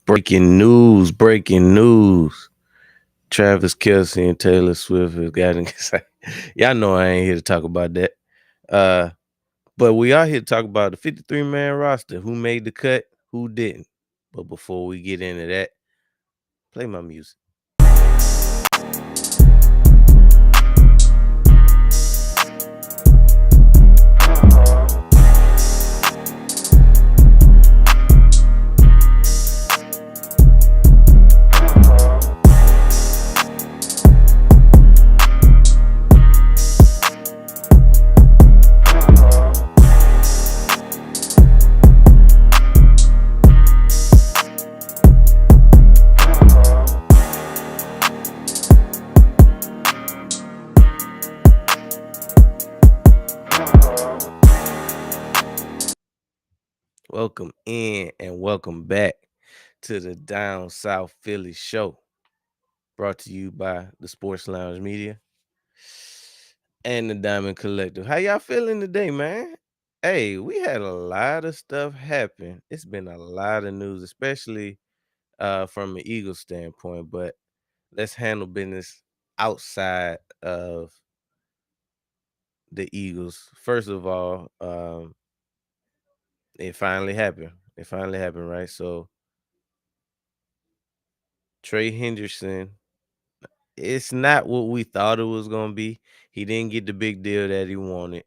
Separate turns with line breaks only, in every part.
Breaking news, breaking news. Travis Kelce and Taylor Swift has gotten y'all know I ain't here to talk about that. Uh, but we are here to talk about the 53-man roster. Who made the cut, who didn't. But before we get into that, play my music. Welcome in and welcome back to the Down South Philly show, brought to you by the Sports Lounge Media and the Diamond Collective. How y'all feeling today, man? Hey, we had a lot of stuff happen. It's been a lot of news, especially from an Eagles standpoint, but let's handle business outside of the Eagles. First of all, it finally happened. It finally happened, right? So Trey Henderson, it's not what we thought it was gonna be. He didn't get the big deal that he wanted.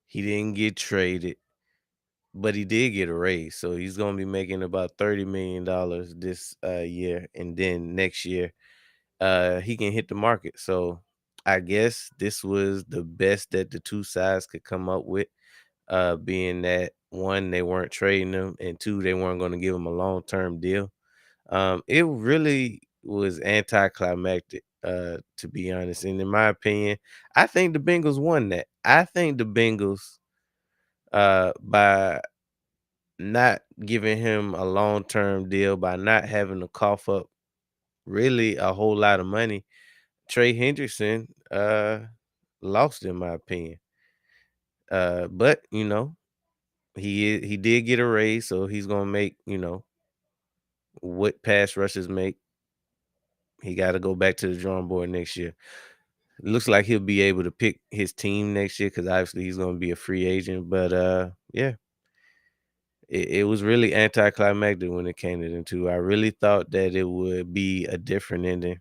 He didn't get traded, but he did get a raise. So he's gonna be making about $30 million this year, and then next year, he can hit the market. So I guess this was the best that the two sides could come up with. Being that one, they weren't trading him, and two, they weren't going to give him a long-term deal. It really was anticlimactic, to be honest. And in my opinion, I think the Bengals won that. I think the Bengals, by not giving him a long-term deal, by not having to cough up really a whole lot of money, Trey Hendrickson lost, in my opinion. But he did get a raise, so he's gonna make what pass rushes make. He got to go back to the drawing board next year. It looks like he'll be able to pick his team next year because obviously he's gonna be a free agent. But yeah, it was really anticlimactic when it came to them two. I really thought that it would be a different ending.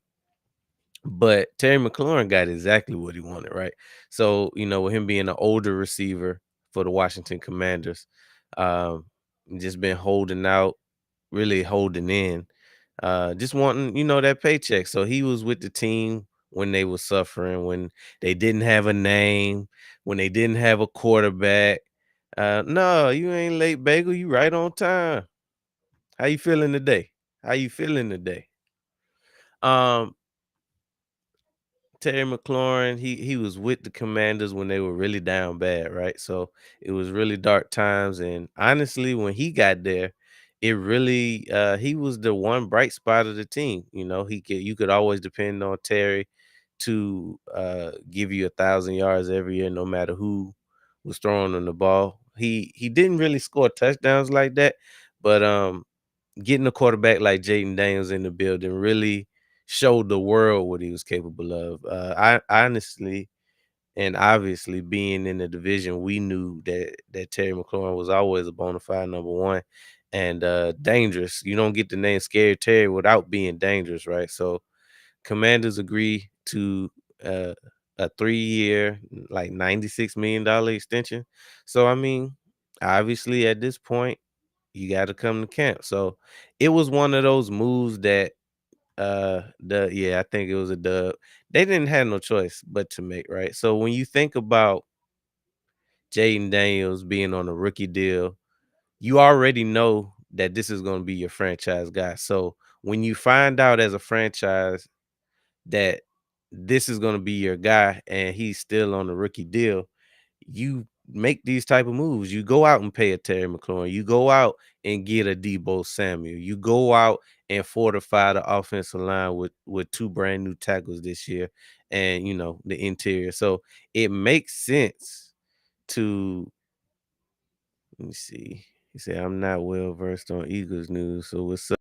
But Terry McLaurin got exactly what he wanted, right? So, with him being an older receiver for the Washington Commanders, um, just been holding out, really holding in, just wanting, that paycheck. So he was with the team when they were suffering, when they didn't have a name, when they didn't have a quarterback. No, you ain't late, Bagel. You right on time. How you feeling today? How you feeling today? Um, Terry McLaurin, he was with the Commanders when they were really down bad, right? So it was really dark times, and honestly, when he got there, it really he was the one bright spot of the team. You could always depend on Terry to give you 1,000 yards every year, no matter who was throwing on the ball. He didn't really score touchdowns like that, but getting a quarterback like Jaden Daniels in the building really showed the world what he was capable of. I honestly and obviously being in the division, we knew that Terry McLaurin was always a bona fide number one and dangerous. You don't get the name Scary Terry without being dangerous, right? So Commanders agree to uh, a 3-year, like $96 million extension. So I mean, obviously at this point you got to come to camp. So it was one of those moves that I think it was a dub. They didn't have no choice but to make, right? So when you think about Jaden Daniels being on a rookie deal, you already know that this is going to be your franchise guy. So when you find out as a franchise that this is going to be your guy and he's still on the rookie deal, you make these type of moves. You go out and pay a Terry McLaurin. You go out and get a Debo Samuel. You go out and fortify the offensive line with two brand new tackles this year, and the interior. So it makes sense to let me see. He said, "I'm not well versed on Eagles news, so what's up?"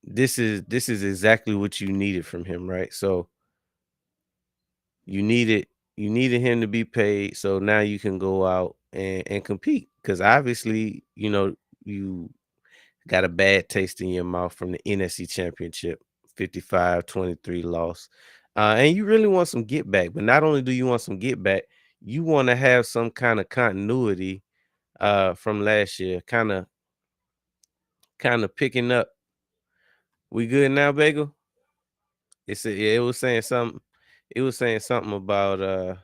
This is exactly what you needed from him, right? So you needed you needed him to be paid, so now you can go out and compete. Because obviously, you got a bad taste in your mouth from the NFC Championship, 55-23 loss. And you really want some get back, but not only do you want some get back, you want to have some kind of continuity from last year, kind of picking up. We good now, Bagel? Yeah, it was saying something. It was saying something about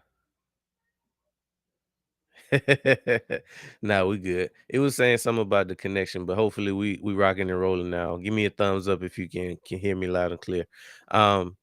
nah, we good. It was saying something about the connection, but hopefully we rocking and rolling now. Give me a thumbs up if you can hear me loud and clear. Um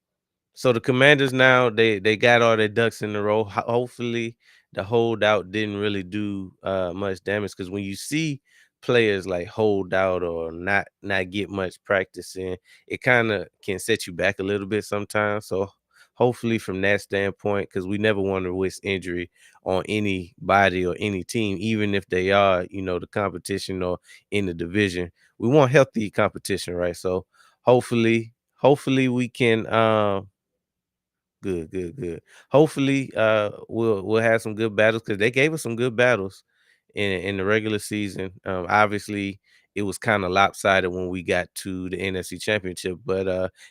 So the Commanders now they got all their ducks in a row. Hopefully, the holdout didn't really do much damage because when you see players like hold out or not get much practice in, it kind of can set you back a little bit sometimes. So hopefully, from that standpoint, because we never want to wish injury on anybody or any team, even if they are the competition or in the division. We want healthy competition, right? So hopefully we can. Good, good, good. Hopefully, we'll have some good battles because they gave us some good battles in the regular season. Obviously, it was kind of lopsided when we got to the NFC Championship, but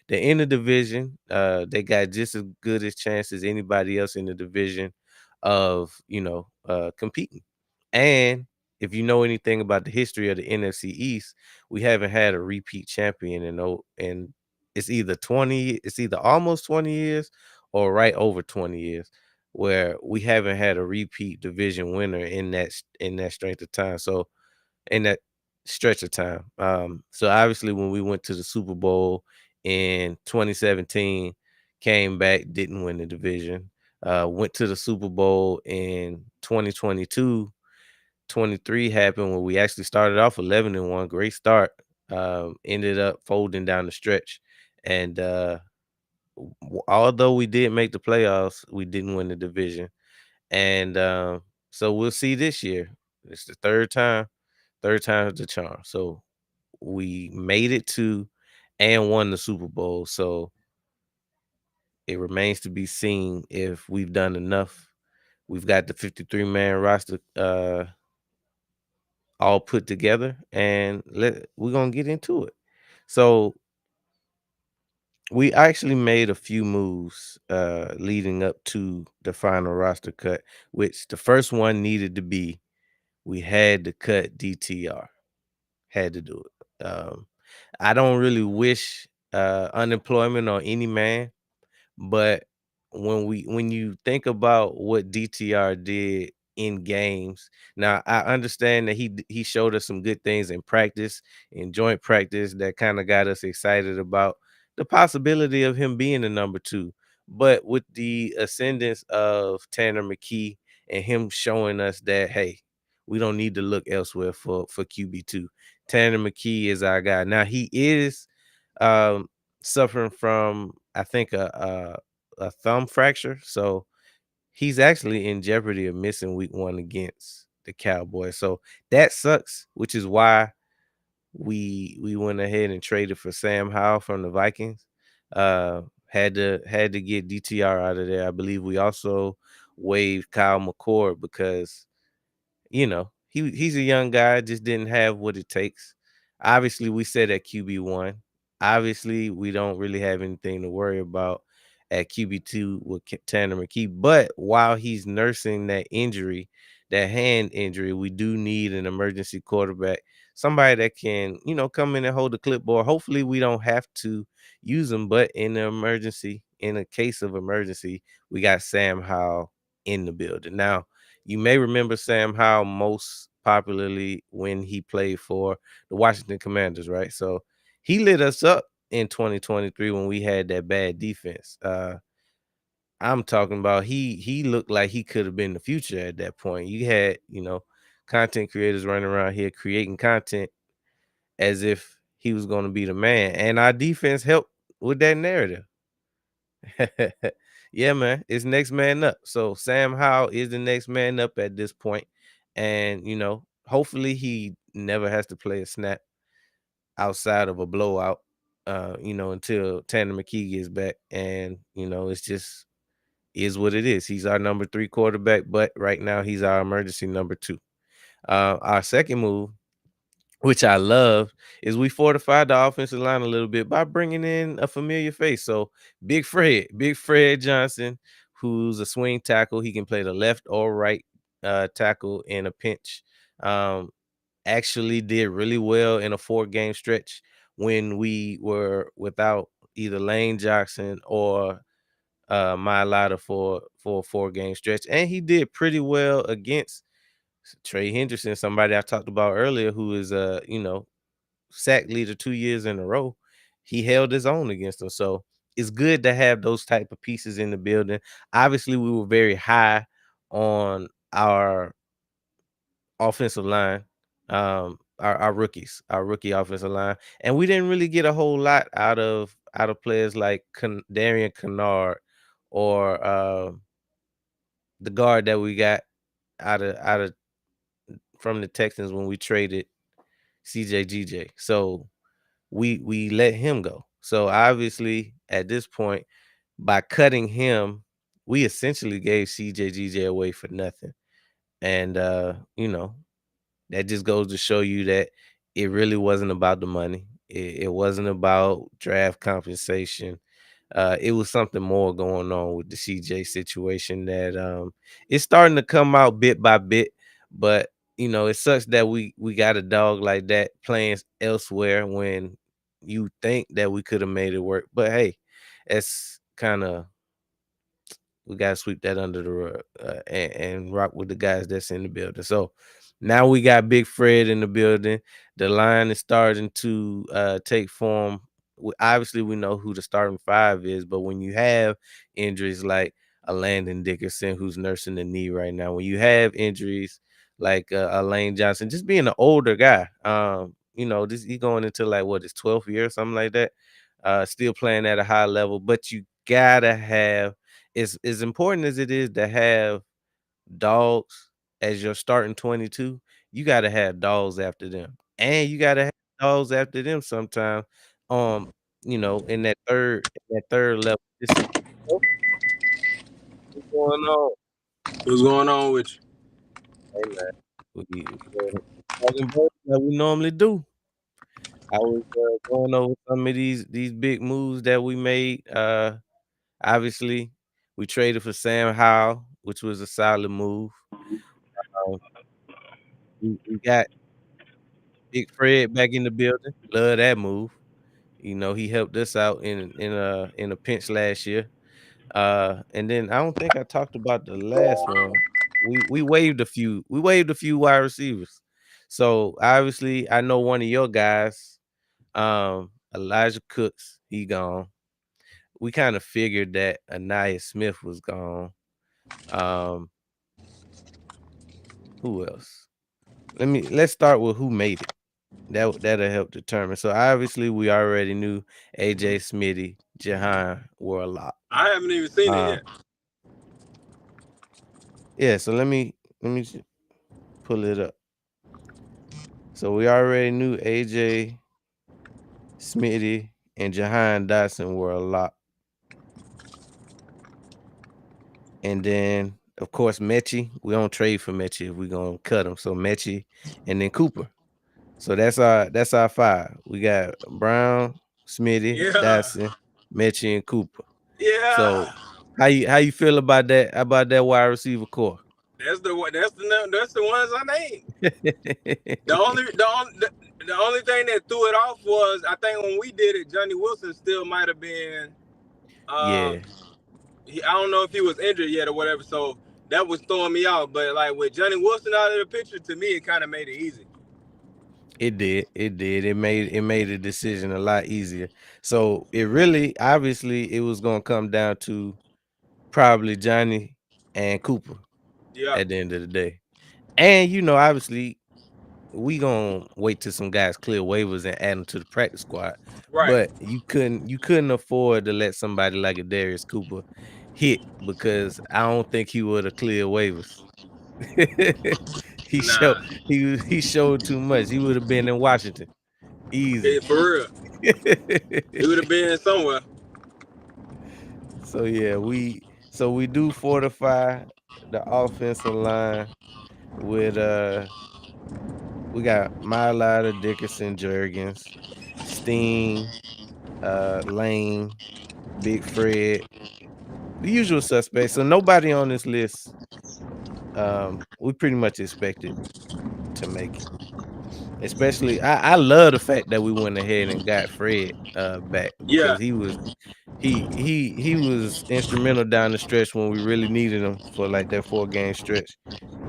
the in the division, they got just as good as chance as anybody else in the division of competing. And if you know anything about the history of the NFC East, we haven't had a repeat champion and it's either almost 20 years or right over 20 years where we haven't had a repeat division winner in that strength of time. So in that stretch of time. So obviously when we went to the Super Bowl in 2017, came back, didn't win the division. Went to the Super Bowl in 2022. 23 happened when we actually started off 11-1, great start. Ended up folding down the stretch. And although we did make the playoffs, we didn't win the division. And so we'll see this year. It's the third time's the charm. So we made it to and won the Super Bowl. So it remains to be seen if we've done enough. We've got the 53-man roster all put together, and we're gonna get into it. So we actually made a few moves leading up to the final roster cut, which the first one needed to be we had to cut DTR. Had to do it. I don't really wish unemployment on any man, but when you think about what DTR did in games, now I understand that he showed us some good things in practice, in joint practice that kind of got us excited about the possibility of him being the number two. But with the ascendance of Tanner McKee and him showing us that hey, we don't need to look elsewhere for QB2. Tanner McKee is our guy. Now he is um suffering from I think a thumb fracture, so he's actually in jeopardy of missing week 1 against the Cowboys. So that sucks, which is why we went ahead and traded for Sam Howell from the Vikings. Had to get DTR out of there. I believe we also waived Kyle McCord because he's a young guy, just didn't have what it takes. Obviously, we said at QB1. Obviously, we don't really have anything to worry about at QB2 with Tanner McKee. But while he's nursing that injury, that hand injury, we do need an emergency quarterback, somebody that can, come in and hold the clipboard. Hopefully, we don't have to use him, but in an emergency, in a case of emergency, we got Sam Howell in the building. Now, you may remember Sam Howell most popularly when he played for the Washington Commanders, right? So he lit us up in 2023 when we had that bad defense. I'm talking about he looked like he could have been the future at that point. You had, content creators running around here creating content as if he was going to be the man. And our defense helped with that narrative. Yeah, man, it's next man up. So Sam Howell is the next man up at this point, and hopefully he never has to play a snap outside of a blowout, until Tanner McKee gets back. And, it's just is what it is. He's our number 3 quarterback, but right now he's our emergency number 2. Our second move, which I love, is we fortified the offensive line a little bit by bringing in a familiar face. So Big Fred Johnson, who's a swing tackle. He can play the left or right tackle in a pinch. Um, Actually did really well in a 4-game stretch when we were without either Lane Johnson or Mailata for a 4-game stretch. And he did pretty well against Trey Henderson, somebody I talked about earlier, who is sack leader 2 years in a row. He held his own against him. So it's good to have those type of pieces in the building. Obviously, we were very high on our offensive line, our rookies, our rookie offensive line, and we didn't really get a whole lot out of players like Darian Kennard or the guard that we got out of from the Texans when we traded CJ So we let him go. So obviously at this point, by cutting him, we essentially gave CJ away for nothing. And that just goes to show you that it really wasn't about the money. It wasn't about draft compensation. It was something more going on with the CJ situation that it's starting to come out bit by bit. But it sucks that we got a dog like that playing elsewhere when you think that we could have made it work. But hey, it's kind of we gotta sweep that under the rug and rock with the guys that's in the building. So now we got Big Fred in the building. The line is starting to take form. Obviously, we know who the starting 5 is, but when you have injuries like a Landon Dickerson who's nursing the knee right now, when you have injuries like a Lane Johnson, just being an older guy, this he going into like what his 12th year or something like that, still playing at a high level, but you gotta have as important as it is to have dogs as your starting 22, you gotta have dogs after them. And you gotta have dogs after them sometime, um, in that third level. Oh, what's going on?
What's going on with you?
Hey man, we talking about like we normally do. I was going over some of these big moves that we made. Obviously, we traded for Sam Howell, which was a solid move. Um, we got Big Fred back in the building. Love that move. He helped us out in a pinch last year. And then I don't think I talked about the last one. We waived a few wide receivers. So obviously I know one of your guys, Elijah Cooks, he gone. We kind of figured that Anaya Smith was gone. Um, who else? Let's start with who made it. That'll help determine. So obviously we already knew AJ Smitty, Jahan were a lot.
I haven't even seen it
Uh
yet.
yeah, so let me pull it up. So we already knew AJ Smitty and Jahan Dotson were a lot. And then of course Mechie. We don't trade for Mechie if we're gonna cut him. So Mechie and then Cooper. So that's our 5. We got Brown, Smitty,
Yeah,
Dotson, Mechie, and Cooper.
yeah.
So how you feel about that wide receiver core?
That's the one. That's the ones I named. The only thing that threw it off was I think when we did it, Johnny Wilson still might have been. Um,
Yeah,
I don't know if he was injured yet or whatever. So that was throwing me off. But like with Johnny Wilson out of the picture, to me it kind of made it easy.
it did. It did. It made the decision a lot easier. So it really, obviously, it was gonna come down to probably Johnny and Cooper
Yeah.
at the end of the day. And obviously, we gonna wait till some guys clear waivers and add them to the practice squad.
Right.
But you couldn't afford to let somebody like a Darius Cooper hit because I don't think he would have cleared waivers. he showed
Nah.
he showed too much. He would have been in Washington. Easy.
For real. He would have been somewhere.
So yeah, we do fortify the offensive line with we got Mylada, Dickerson, Jurgens, Steen, Lane, Big Fred, the usual suspects. So nobody on this list we pretty much expected to make it. Especially I love the fact that we went ahead and got Fred back
Yeah,
because he was instrumental down the stretch when we really needed him for like that 4-game stretch.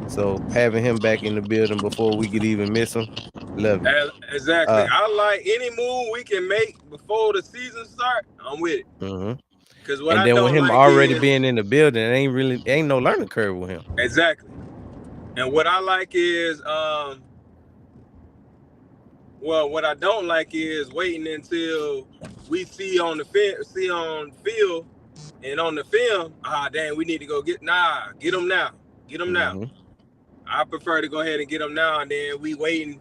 So having him back in the building before we could even miss him, love it.
exactly.
Uh
I like any move we can make before the season start. I'm with it.
mhm.
Cause what
And
I
then with
don't
him
like
already
is
being in the building, it ain't no learning curve with him.
exactly. And what I like is well, what I don't like is waiting until we see on field and on the film. Ah, dang, we need to go get them now, get them now.
Mhm.
I prefer to go ahead and get them now, and then we waiting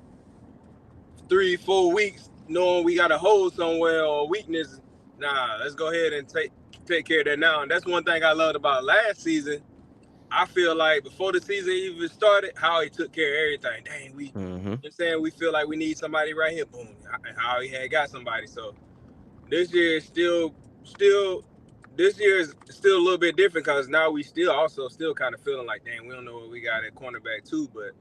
3-4 weeks knowing we got a hole somewhere or weakness. Nah, let's go ahead and take care of that now. And that's one thing I loved about last season. I feel like before the season even started, how he took care of everything. Dang, you know
Mhm.
what I'm saying? We feel like we need somebody right here. Boom. And how he had got somebody. So this year is still this year is still a little bit different because now we still kind of feeling like, damn, we don't know what we got at cornerback too, but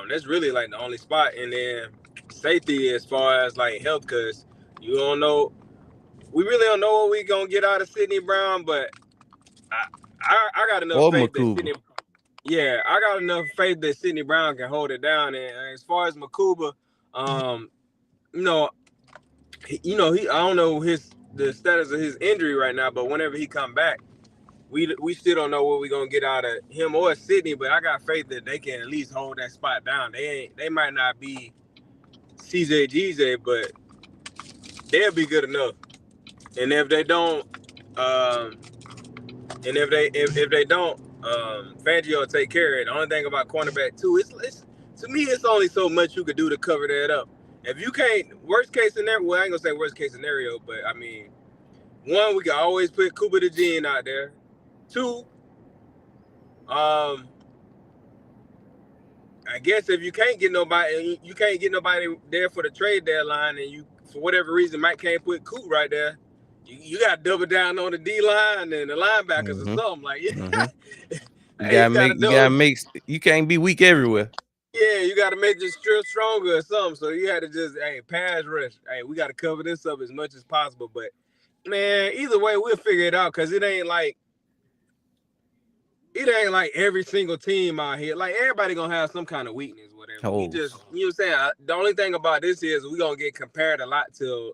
that's really like the only spot. And then safety as far as like health, because you don't know, we really don't know what we gonna get out of Sidney Brown, but I, I got enough
Or
faith that
Makuba.
I got enough faith that Sidney Brown can hold it down. And as far as Makuba, um, you know, he I don't know the status of his injury right now, but whenever he come back, we still don't know what we're gonna get out of him or Sydney, but I got faith that they can at least hold that spot down. They might not be CJ but they'll be good enough. And if they don't, um, if they don't, Fangio will take care of it. The only thing about cornerback too, it's to me it's only so much you could do to cover that up. If you can't, worst case scenario, well, I ain't gonna say worst case scenario, but I mean, one, we can always put Cooper DeJean out there. Two, um, I guess if you can't get nobody there for the trade deadline, and you for whatever reason Mike can't put Coop right there, you got to double down on the D line and the linebackers or
Mhm.
something like.
Mhm. You
Hey,
gotta
you got to
make
double.
you can't be weak everywhere.
Yeah, you got to make this strip stronger or something. So you had to just pass rush. Hey, we got to cover this up as much as possible. But man, either way, we'll figure it out because it ain't like every single team out here. Like everybody gonna have some kind of weakness, whatever. We just,
Holes.
you know what I'm saying. The only thing about this is we gonna get compared a lot to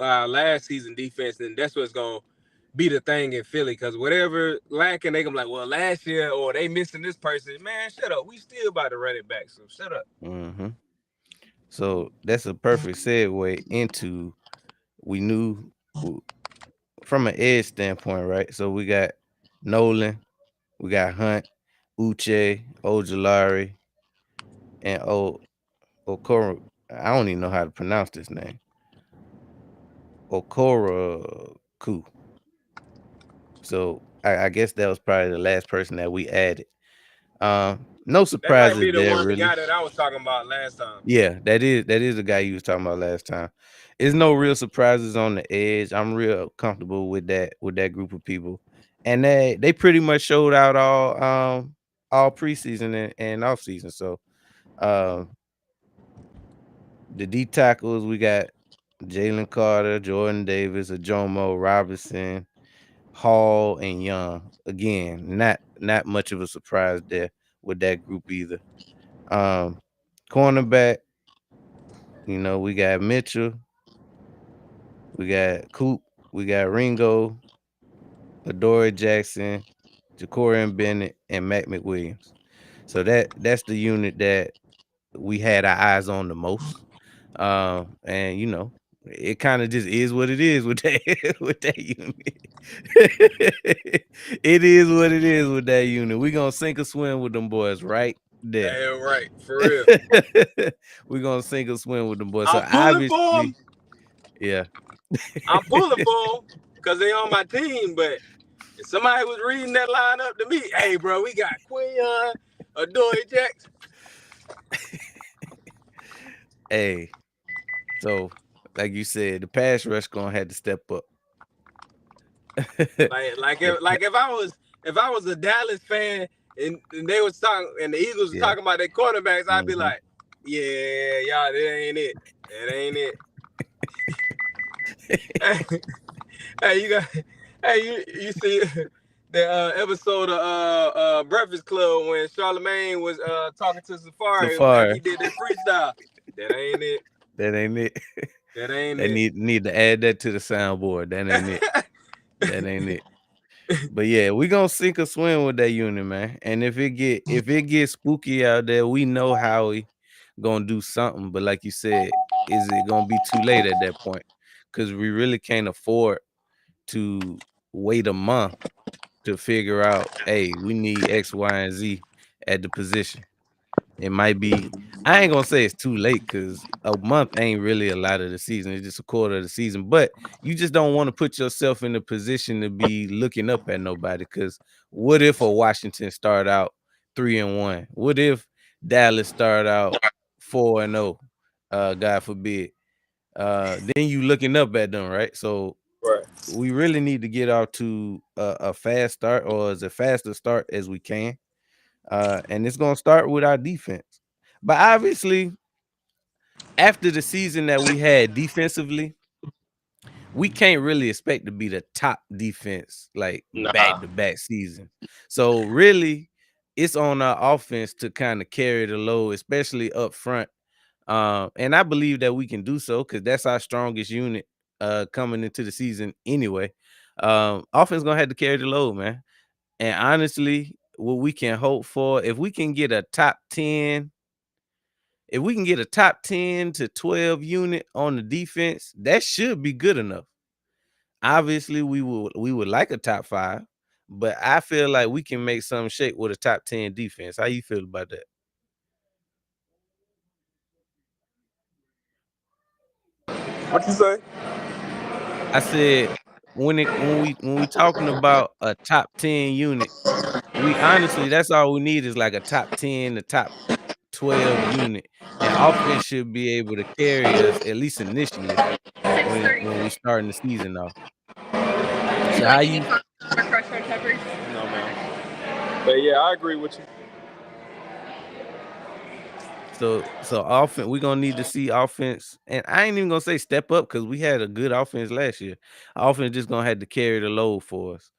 our last season defense, and that's what's gonna be the thing in Philly. Because whatever lacking, they gonna be like, well, last year or they missing this person. Man, shut up. We still about to run it back. So shut up.
Mhm. So that's a perfect segue into we knew w- from an edge standpoint, right? So we got Nolan, we got Hunt, Uche, Ojulari, and Okoro. I don't even know how to pronounce this name. Okoroku. So I guess that was probably the last person that we added. No
That might
surprises
be
there
the
really.
guy that I was talking about last time.
Yeah, that is the guy you was talking about last time. There's no real surprises on the edge. I'm real comfortable with that group of people. And they pretty much showed out all preseason and off season. So um the D tackles we got Jalen Carter, Jordan Davis, Ajomo, Robinson, Hall, and Young. Again, not much of a surprise there with that group either. Um Cornerback, we got Mitchell, we got Coop, we got Ringo, Adoree Jackson, Jacorian Bennett, and Matt McWilliams. So that's the unit that we had our eyes on the most. And it kind of just is what it is with that with that unit. It is what it is with that unit. We gonna sink or swim with them boys, right? there.
Damn right, for real.
We're gonna sink or swim with them boys. So
I'm pulling for
obviously,
them.
yeah.
I'm pulling for them because they on my team. But if somebody was reading that line up to me, hey, bro, we got Quinion, Adoree Jackson.
Hey, so like you said, the pass rush gonna have to step up.
If I was a Dallas fan and they was talking and the Eagles was
Yeah.
talking about their quarterbacks, I'd be
Mhm.
like, yeah, y'all, that ain't it. That ain't it. Hey, you got, hey, you see the episode of Breakfast Club when Charlemagne was talking to
So
Safari after he
far,
did that freestyle. That ain't it.
that ain't it.
That ain't
They
it.
need to add that to the soundboard. That ain't it. That ain't it. But yeah, we gonna sink or swim with that unit, man. And if it gets spooky out there, we know how we gonna do something. But like you said, is it gonna be too late at that point? Because we really can't afford to wait a month to figure out, hey, we need X, Y, and Z at the position. It might be, I ain't gonna say it's too late because a month ain't really a lot of the season. It's just a quarter of the season. But you just don't want to put yourself in a position to be looking up at nobody. Because what if a Washington start out 3-1? What if Dallas start out 4-0? God forbid. Then you looking up at them, right? So
Right.
we really need to get out to a fast start or as a faster start as we can. And it's gonna start with our defense. But obviously, after the season that we had defensively, we can't really expect to be the top defense like back
Nah.
to back season. So really, it's on our offense to kind of carry the load, especially up front. And I believe that we can do so because that's our strongest unit coming into the season anyway. Offense gonna have to carry the load, man. And honestly, what we can hope for, if we can get a top 10, if we can get a top 10 to 12 unit on the defense, that should be good enough. Obviously, we would like a top 5, but I feel like we can make some shape with a top 10 defense. How you feel about that?
What you say?
I said when we talking about a top 10 unit, we honestly that's all we need is like a top 10 to top 12 unit, and offense should be able to carry us at least initially when we starting the season off.
Would you
So how
like any
you
coffee or fresh red peppers? No, man. But yeah, I agree with you.
so offense we're gonna need to see offense, and I ain't even gonna say step up because we had a good offense last year. Offense just gonna have to carry the load for us.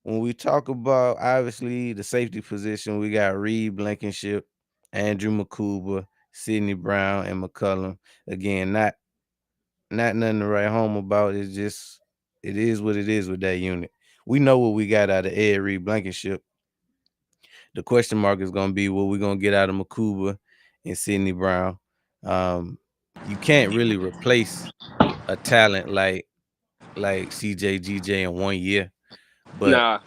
When we talk about obviously the safety position, we got Reed Blankenship, Andrew Makuba, Sidney Brown, and McCullum. Again, not nothing to write home about. It's just it is what it is with that unit. We know what we got out of Ed Reed Blankenship. The question mark is gonna be what we're gonna get out of Makuba and Sidney Brown. Um, you can't really replace a talent like CJ GJ in 1 year. But
Nah.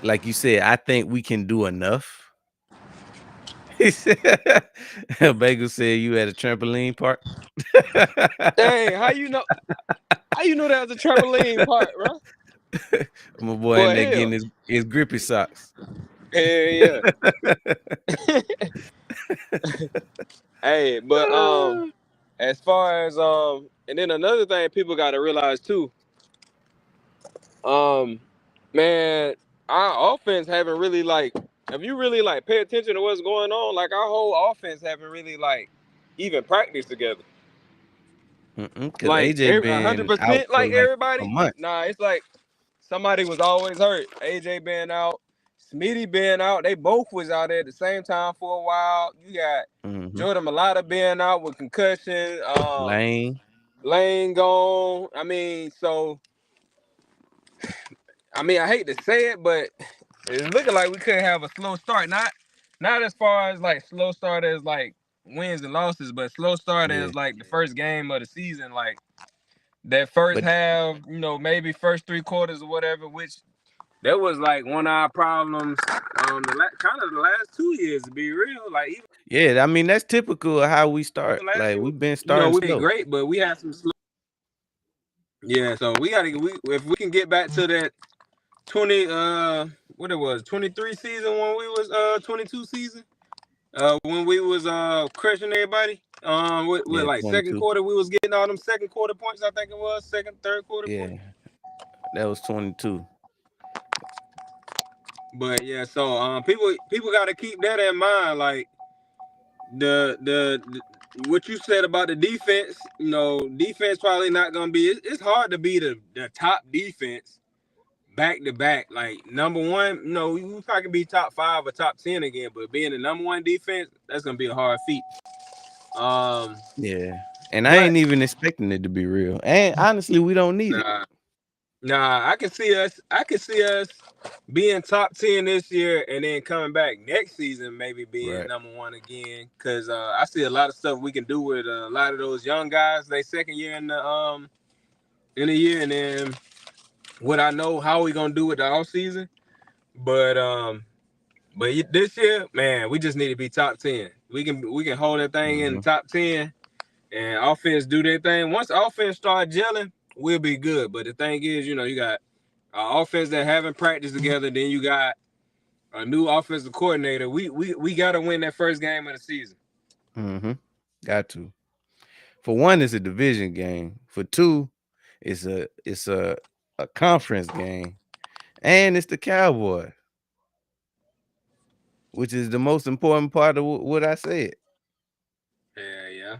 like you said, I think we can do enough. He said, Bagel said you at a trampoline park.
Dang, how you know? How you know that was a trampoline part, bro?
My boy in
Boy,
there getting
hell.
his grippy socks.
Hell yeah. Hey, but as far as and then another thing people got to realize too, um, man, our offense haven't really like, if you really like pay attention to what's going on, like our whole offense haven't really like even practiced together.
Because
Like
AJ
a
been
hundred
out
percent,
for
like
like a
everybody.
month.
Nah, it's like somebody was always hurt. AJ been out, Smitty been out. They both was out there at the same time for a while. You got
Hmm.
Jordan Malata being out with concussion.
Lane.
Lane gone. I mean, I hate to say it, but it's looking like we could have a slow start. Not as far as like slow start as like wins and losses, but slow start
Yeah.
as like the first game of the season. Like that first
But
half, maybe first 3 quarters or whatever, which That was like one of our problems. Kind of the last 2 years, to be real. Like even
Yeah, I mean that's typical of how we start.
last
Like
year,
we've been starting
we did
slow.
great, but we had some. Yeah, so we gotta. If we can get back to that 20 what it was 23 season when we was 22 season when we was crushing everybody with
Yeah,
like second
22.
quarter we was getting all them second quarter points. I think it was second third quarter points.
Yeah, that was 22.
But yeah, so people got to keep that in mind. Like the what you said about the defense. Defense probably not gonna be. It's hard to be the top defense back to back. Like number one, we probably can be top 5 or top 10 again, but being the number one defense, that's gonna be a hard feat. Um,
Yeah, and I
but
ain't even expecting it to be real. And honestly, we don't need it.
nah, nah, I can see us being top 10 this year, and then coming back next season, maybe being
Right.
number one again. Cause I see a lot of stuff we can do with a lot of those young guys. They second year in the year, and then what I know how we gonna do with the off season, but this year, man, we just need to be top 10. We can hold that thing in the
Mhm.
top 10 and offense do their thing. Once offense start gelling, we'll be good. But the thing is, you got offense that haven't practiced together. Then you got a new offensive coordinator. We got to win that first game of the season.
Mhm. Got to. For one, it's a division game. For two, it's a conference game, and it's the Cowboys, which is the most important part of what I said.
Yeah, yeah.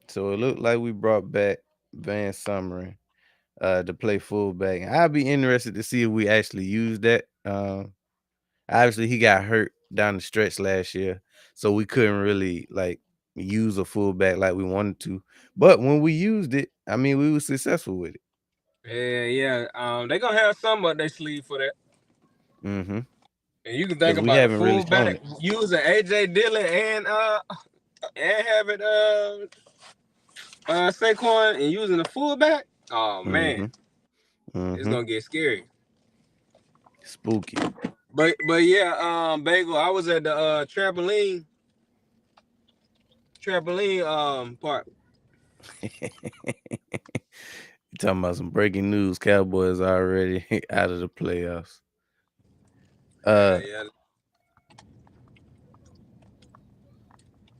So it looked like we brought back Van Sumeren to play fullback. And I'd be interested to see if we actually use that. Obviously, he got hurt down the stretch last year, so we couldn't really like use a fullback like we wanted to. But when we used it, I mean, we were successful with it.
Yeah, yeah. They gonna have something up their sleeve for that.
Mm-hmm.
And you can think
Because we
about a
haven't really shown
fullback
it.
using AJ Dillon and having Saquon and using the fullback. Oh man,
Mm-hmm.
it's
Mm-hmm.
gonna get scary.
Spooky.
But yeah, Bagel, I was at the trampoline part.
You talking about some breaking news? Cowboys already out of the playoffs.
Yeah,
Uh,
yeah.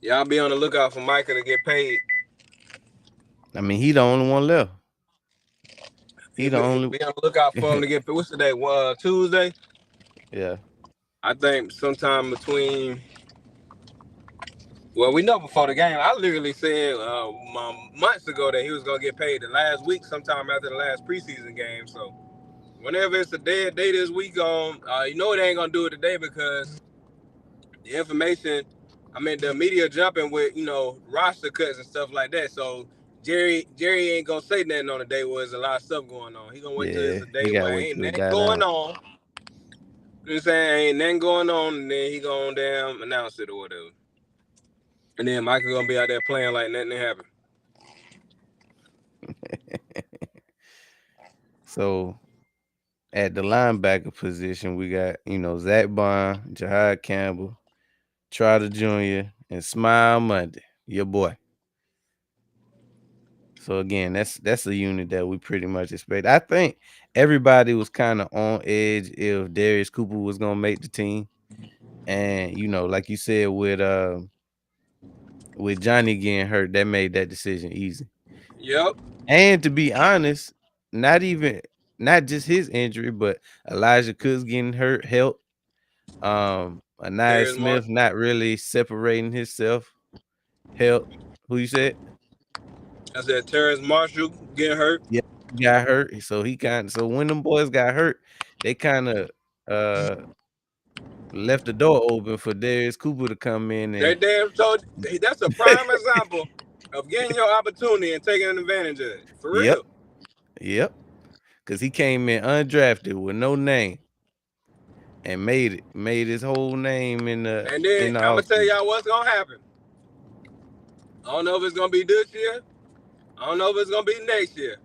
Y'all be on the lookout for Micah to get paid.
I mean, he the only one left. He the
He
only.
be on the lookout for him to get paid. What's the day? Tuesday.
Yeah.
I think sometime between. Well, we know before the game. I literally said months ago that he was gonna get paid the last week, sometime after the last preseason game. So whenever it's a dead day this week on, it ain't gonna do it today because the information, I mean, the media jumping with roster cuts and stuff like that. So Jerry ain't gonna say nothing on the day where there's a lot of stuff going on. He gonna wait till it's
Yeah.
a
He
day
gotta
where
wait
ain't
till it
nothing
got
going
out.
on. You know what I'm saying? Ain't nothing going on, and then he gonna damn announce it or whatever. And then Michael gonna be out there playing like nothing happened.
So at the linebacker position, we got, Zach Bond, Jahad Campbell, Trotter Jr., and Smile Monday, your boy. So again, that's a unit that we pretty much expect. I think everybody was kind of on edge if Darius Cooper was gonna make the team. And like you said, with Johnny getting hurt, that made that decision easy.
Yep.
And to be honest, not just his injury, but Elijah Cooks getting hurt helped. Anaya
There's
Smith
Marshall.
not really separating himself helped. Who you said?
I said Terrence Marshall getting hurt.
Yeah, he got hurt. So when them boys got hurt, they kind of uh left the door open for Darius Cooper to come in
That
and
damn told that's a prime example of getting your opportunity and taking advantage of it. For
yep,
real.
yep. Cause he came in undrafted with no name and made his whole name in the
And then
in the
I'm gonna tell
offseason.
y'all what's gonna happen. I don't know if it's gonna be this year. I don't know if it's gonna be next year.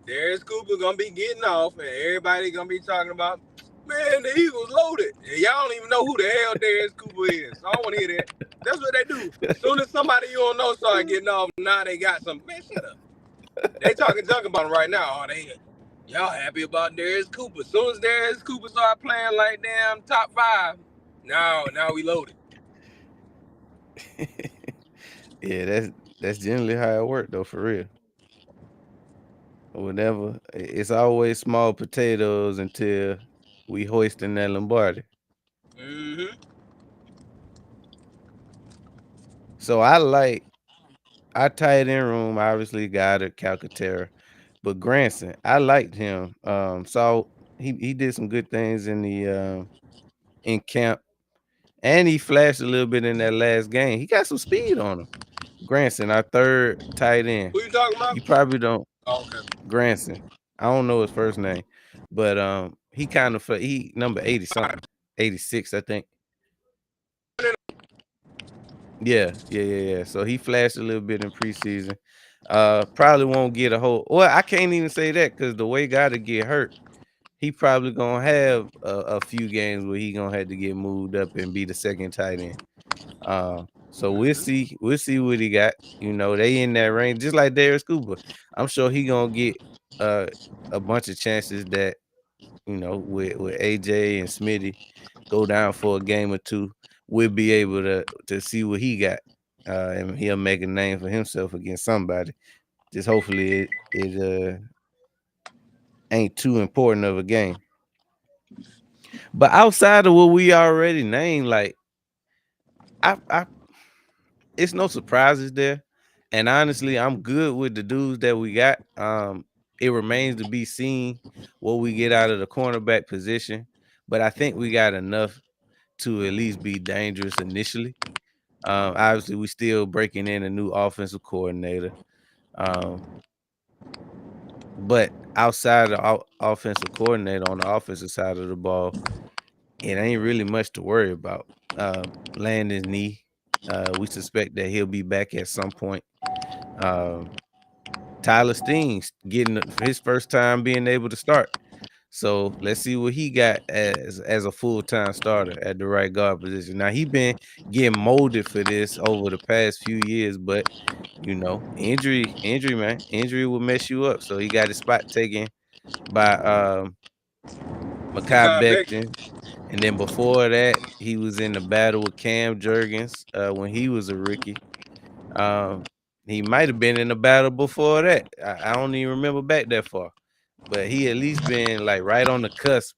Darius Cooper gonna be getting off, and everybody gonna be talking about, man, the Eagles loaded. And y'all don't even know who the hell Darius Cooper is. So I don't want to hear that. That's what they do. Soon as somebody you don't know start getting off, now they got some. Man, shut up. They talking junk about him right now. Oh, y'all happy about Darius Cooper. Soon as Darius Cooper start playing like damn top 5, now we loaded.
Yeah, that's generally how it worked though, for real. Whenever it's always small potatoes until we hoisting that Lombardi.
Mm-hmm.
So I like our tight end room, obviously Goddard, Calcaterra, but Granson, I liked him. So he did some good things in camp, and he flashed a little bit in that last game. He got some speed on him. Granson, our third tight end.
Who you talking about?
You probably don't.
Oh, okay.
Granson. I don't know his first name, but he kind of he number 80 something, 86, I think. Yeah. So he flashed a little bit in preseason. Probably won't get a whole. Well, I can't even say that because the way God to get hurt, he probably gonna have a few games where he gonna have to get moved up and be the second tight end. So we'll see. We'll see what he got. You know, they in that range, just like Darius Cooper. I'm sure he gonna get uh a bunch of chances that, you know, with AJ and Smitty go down for a game or two. We'll be able to see what he got. And he'll make a name for himself against somebody. Just hopefully it ain't too important of a game. But outside of what we already named, like I it's no surprises there. And honestly, I'm good with the dudes that we got. It remains to be seen what we get out of the cornerback position. But I think we got enough to at least be dangerous initially. Obviously, we still breaking in a new offensive coordinator. Um, but outside of offensive coordinator on the offensive side of the ball, it ain't really much to worry about. Landon's knee. We suspect that he'll be back at some point. Um, Tyler Steen's getting his first time being able to start. So let's see what he got as a full-time starter at the right guard position. Now he been getting molded for this over the past few years, but you know, injury, man. Injury will mess you up. So he got his spot taken by Mekhi
Makai Becton.
Becton. And then before that, he was in the battle with Cam Jurgens when he was a rookie. Um, he might have been in the battle before that. I don't even remember back that far, but he at least been like right on the cusp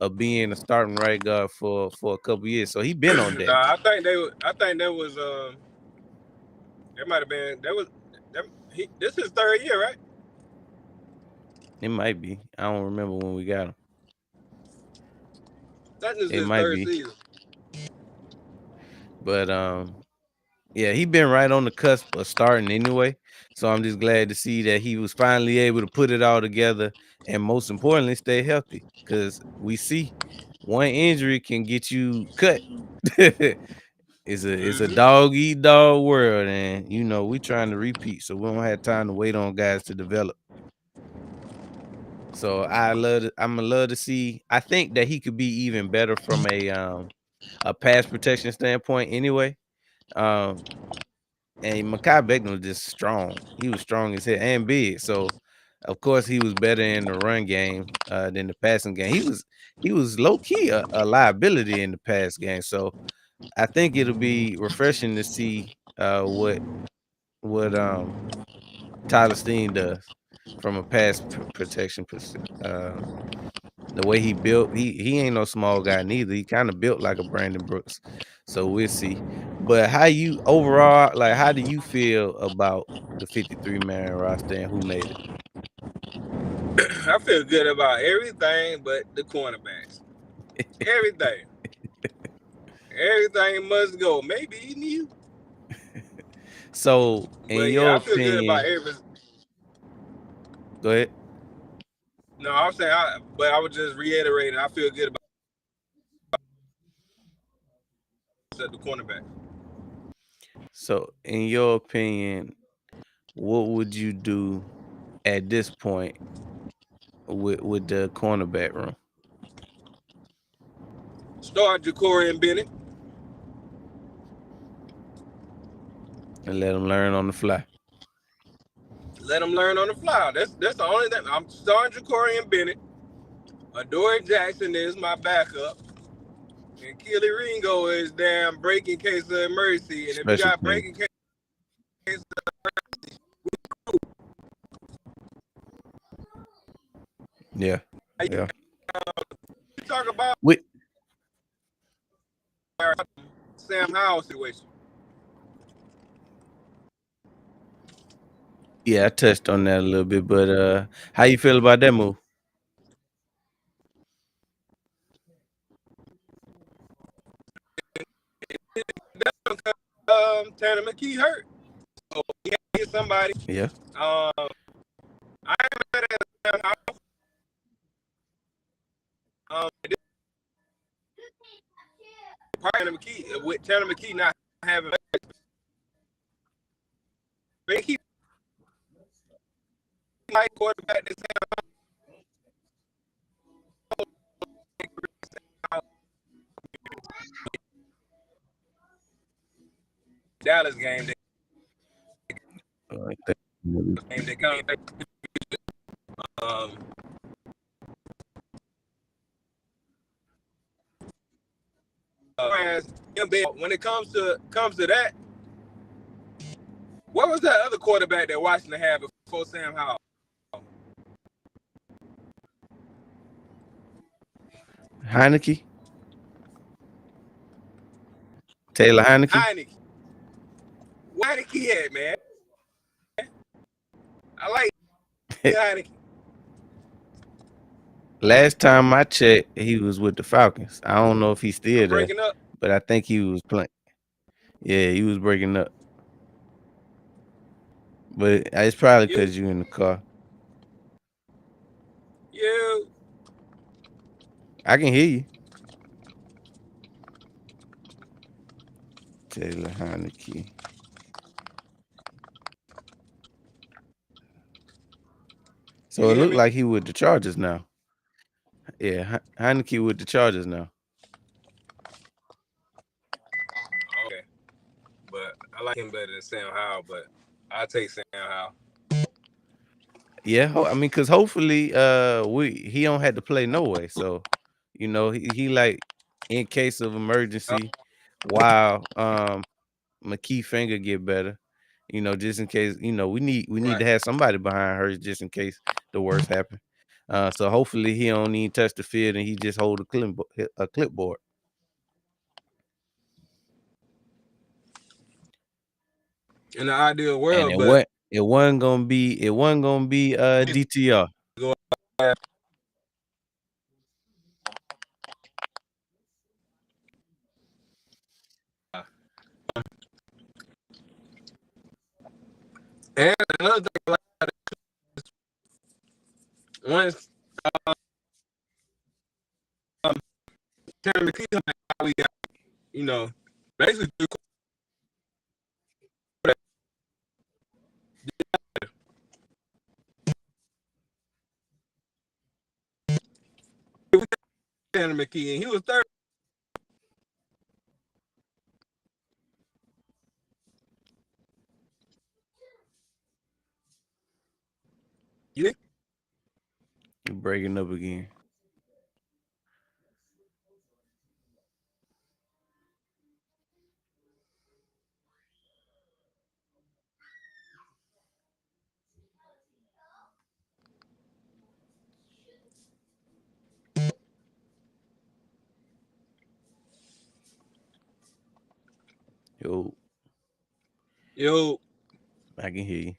of being a starting right guard for a couple years. So he been on deck.
Nah, I think they. I think that was. That might have been. That was. That, this is his 3rd year, right?
It might be. I don't remember when we got him.
That's just
It
his
might
3rd
be,
season.
but yeah, he been right on the cusp of starting anyway. So I'm just glad to see that he was finally able to put it all together and most importantly, stay healthy. Because we see one injury can get you cut. It's a
Mm-hmm.
dog eat dog world, and you know we trying to repeat, so we don't have time to wait on guys to develop. So I'm gonna love to see. I think that he could be even better from a pass protection standpoint anyway. Um, And Mekhi Becton was just strong. He was strong as hell and big. So of course he was better in the run game than the passing game. He was low key a liability in the pass game. So I think it'll be refreshing to see what Tyler Steen does from a pass protection the way he built, he ain't no small guy neither. He kind of built like a Brandon Brooks. So we'll see. But how you overall, like, how do you feel about the 53-man roster and who made it?
I feel good about everything but the cornerbacks. Everything. Everything must go. Maybe even you.
So, in
But yeah,
your
I feel good about
opinion,
every.
go ahead.
No, I'm saying, but I would just reiterate. I feel good about the cornerback.
So, in your opinion, what would you do at this point? with the cornerback room
Start Ja'Cory and Bennett.
and let them learn on the fly.
Let them learn on the fly. That's the only thing. I'm starting Ja'Cory and Bennett. Adoree Jackson is my backup. And Keely Ringo is damn break in case of emergency. And if you
Special
got break
team.
in case
Yeah. Yeah.
you talk about
We
Sam Howell situation.
Yeah, I touched on that a little bit, but how you feel about that move?
Tanner McKee hurt. So he had to get somebody.
Yeah.
I ain't mad at Sam Howell. Tanner McKee with Tanner McKee not having they keep like quarterback this Dallas game. They come. When it comes to that, what was that other quarterback that Washington had before Sam Howell?
Heineke? Taylor Heineke?
Heineke. What Heineke at, man? I like Heineke.
Last time I checked, he was with the Falcons. I don't know if he's still there,
Breaking up.
but I think he was playing. Yeah, he was breaking up. But it's probably because you in the car.
Yeah.
I can hear you. Taylor Heineke. So it looked like he with the Chargers now. Yeah, Heineke with the Chargers now.
Okay. But I like him better than Sam Howell, but I'll take Sam Howell.
Yeah, I mean, because hopefully he don't have to play no way. So, he like in case of emergency, while McKee finger get better, just in case, we need to have somebody behind her just in case the worst happen. So hopefully he don't even touch the field and he just hold a clipboard.
In the ideal world,
And
but
it wasn't gonna be DTR.
And another thing, once Tanner McKee, we got, basically Tanner McKee, and he was third. You
You're breaking up again.
Yo,
I can hear you.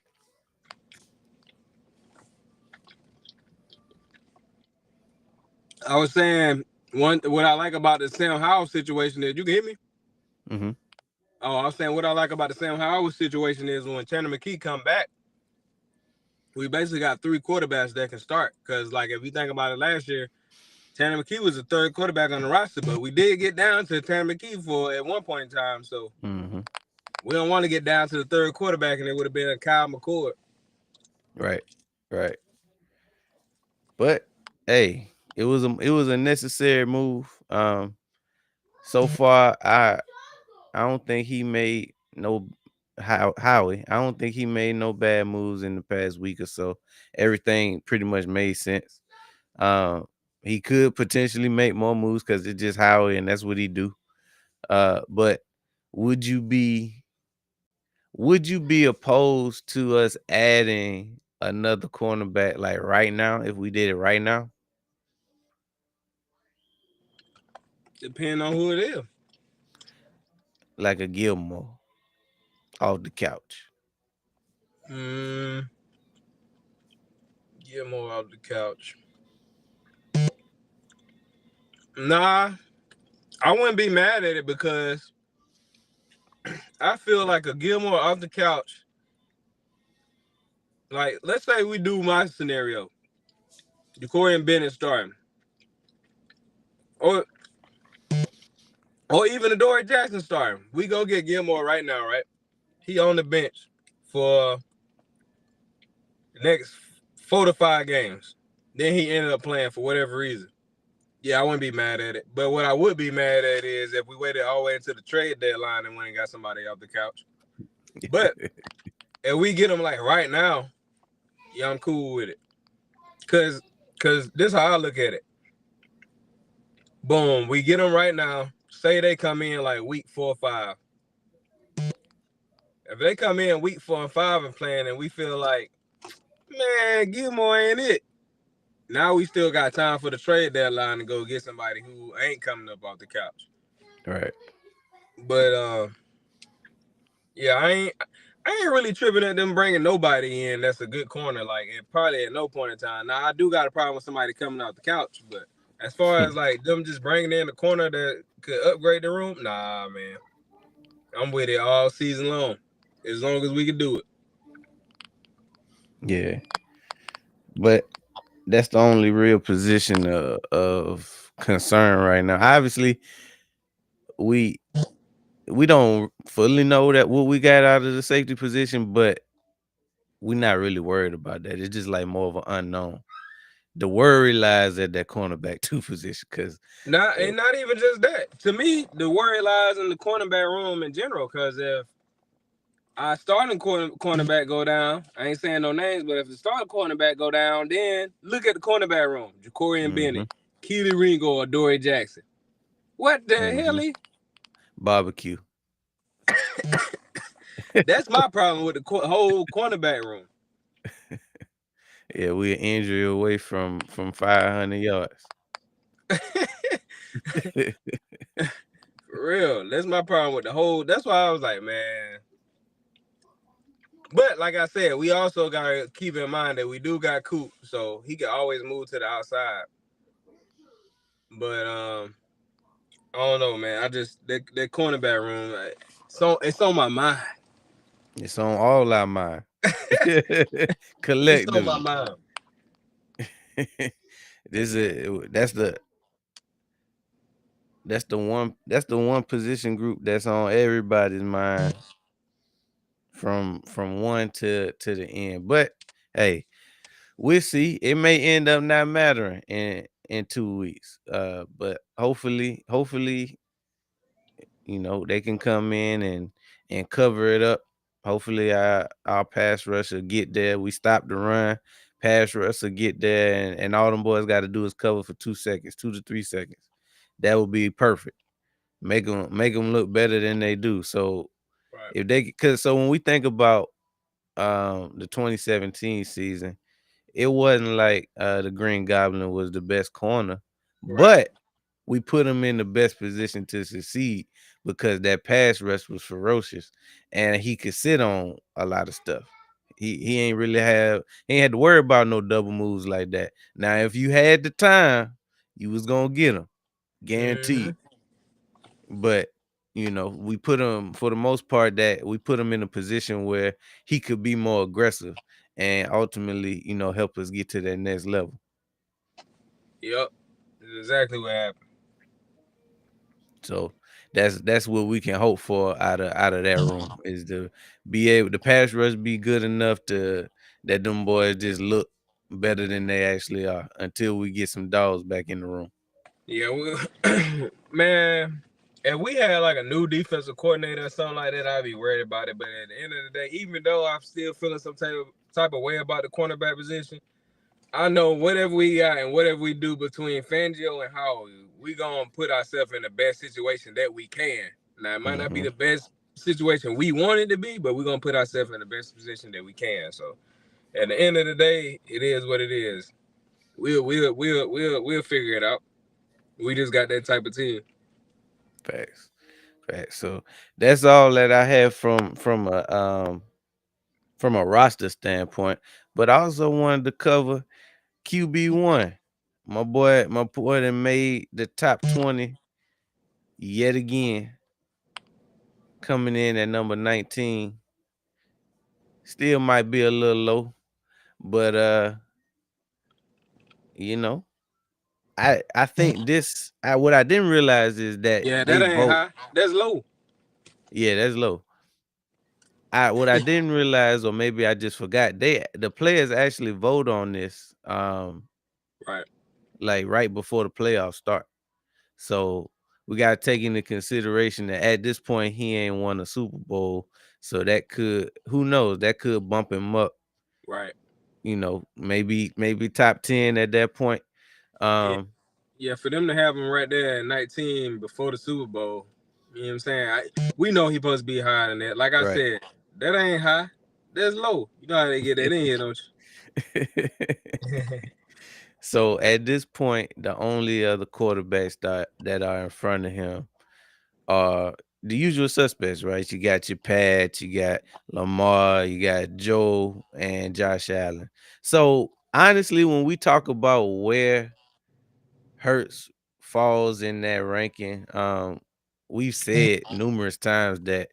I was saying what I like about the Sam Howell situation is, you can hear me?
Mm-hmm.
Oh, I was saying what I like about the Sam Howell situation is when Tanner McKee come back, we basically got 3 quarterbacks that can start. Because, like, if you think about it last year, Tanner McKee was the 3rd quarterback on the roster, but we did get down to Tanner McKee at one point in time. So we don't want to get down to the 3rd quarterback, and it would have been Kyle McCord.
Right. But hey, it was a necessary move. So far, I don't think he made no Howie. I don't think he made no bad moves in the past week or so. Everything pretty much made sense. Um, he could potentially make more moves because it's just Howie, and that's what he do. But would you be would you be opposed to us adding another cornerback like right now if we did it right now?
Depending on who it is.
Like a Gilmore off the couch.
Mm, get more off the couch. Nah, I wouldn't be mad at it because I feel like a Gilmore off the couch. Like, let's say we do my scenario, Ja'Cory and Bennett starting, or even Adoree Jackson starting. We go get Gilmore right now, right? He on the bench for the next 4 to 5 games. Then he ended up playing for whatever reason. Yeah, I wouldn't be mad at it. But what I would be mad at is if we waited all the way until the trade deadline and went and got somebody off the couch. But if we get them like right now, yeah, I'm cool with it. Cause this is how I look at it. Boom, we get them right now. Say they come in like week 4 or 5. If they come in week 4 and 5 and playing, and we feel like, man, Gilmore ain't it. Now we still got time for the trade deadline to go get somebody who ain't coming up off the couch.
Right.
But yeah, I ain't really tripping at them bringing nobody in that's a good corner. Like, it probably at no point in time. Now I do got a problem with somebody coming out the couch, but as far as like them just bringing in the corner that could upgrade the room, nah, man. I'm with it all season long, as long as we can do it.
Yeah. But that's the only real position of concern right now. Obviously, we we don't fully know that what we got out of the safety position, but we're not really worried about that. It's just like more of an unknown. The worry lies at that cornerback two position because
Not even just that. To me, the worry lies in the cornerback room in general. Because if our starting cornerback go down, I ain't saying no names, but if the starting cornerback go down, then look at the cornerback room: Ja'Cory and Bennett, Keely Ringo, or Adoree Jackson. What the hell?
barbecue.
That's my problem with the whole cornerback room.
Yeah, we're an injury away from 500 yards.
For real, that's my problem with the whole. That's why I was like, man. But like I said, we also gotta keep in mind that we do got Coop, so he can always move to the outside. But I don't know, man. I just that cornerback room, like, so it's on my mind.
It's on all our mind.
It's on my
Collectively.
mind.
That's the one position group that's on everybody's mind from one to the end. But hey, we'll see. It may end up not mattering in 2 weeks. But hopefully, they can come in and cover it up. Hopefully our pass rush will get there. We stop the run. Pass rush will get there, and all them boys got to do is cover for 2 seconds, 2 to 3 seconds. That would be perfect. Make them look better than they do. So
Right.
if they, because so when we think about the 2017 season, it wasn't like the Green Goblin was the best corner,
Right.
but we put him in the best position to succeed because that pass rush was ferocious and he could sit on a lot of stuff. He ain't really he ain't had to worry about no double moves like that. Now, if you had the time, you was gonna get him,
Mm-hmm.
guaranteed. But we put him for the most part that we put him in a position where he could be more aggressive and ultimately, help us get to that next level.
Yep. That's exactly what happened.
So that's what we can hope for out of that room is to be able the pass rush be good enough to that them boys just look. better than they actually are until we get some dogs back in the room.
Yeah, man, if we had like a new defensive coordinator or something like that, I'd be worried about it. But at the end of the day, even though I'm still feeling some type of way about the cornerback position, I know whatever we got and whatever we do between Fangio and Howell, we gonna put ourselves in the best situation that we can. Now it might not be
Hmm.
the best situation we want it to be, but we're gonna put ourselves in the best position that we can. So at the end of the day, it is what it is. We'll figure it out. We just got that type of team.
Facts, facts. So that's all that I have from a roster standpoint. But I also wanted to cover QB1. My boy that made the top 20 yet again, coming in at number 19. Still might be a little low, but you know, I think what I didn't realize is that
Yeah,
they
that ain't
vote.
high. That's low.
Yeah, that's low. What I didn't realize, or maybe I just forgot, the players actually vote on this
Right,
like right before the playoffs start. So we gotta take into consideration that at this point he ain't won a Super Bowl. So that could, who knows, that could bump him up,
right.
maybe top 10 at that point.
Yeah,
Um,
yeah. For them to have him right there at 19 before the Super Bowl, you know what I'm saying? We know he supposed to be higher than that. Like I
right.
said, that ain't high. That's low. You know how they get that in here, don't you?
So at this point, the only other quarterbacks that are in front of him are the usual suspects, right? You got your Pat, you got Lamar, you got Joe, and Josh Allen. So honestly, when we talk about where Hurts falls in that ranking, we've said numerous times that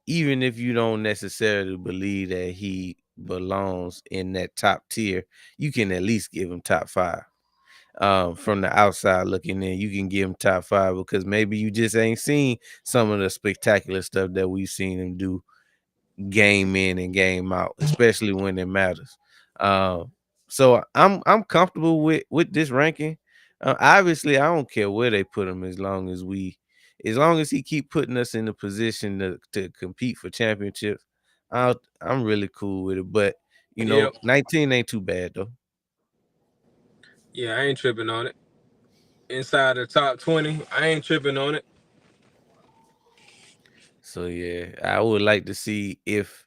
even if you don't necessarily believe that he belongs in that top tier, you can at least give him top five. From the outside looking in, you can give him top five because maybe you just ain't seen some of the spectacular stuff that we've seen him do game in and game out, especially when it matters. Um, so I'm comfortable with this ranking. Obviously, I don't care where they put him as long as he keep putting us in the position to compete for championships. I'm really cool with it. But
Yep.
19 ain't too bad though.
Yeah, I ain't tripping on it. Inside the top 20, I ain't tripping on it.
So yeah, I would like to see if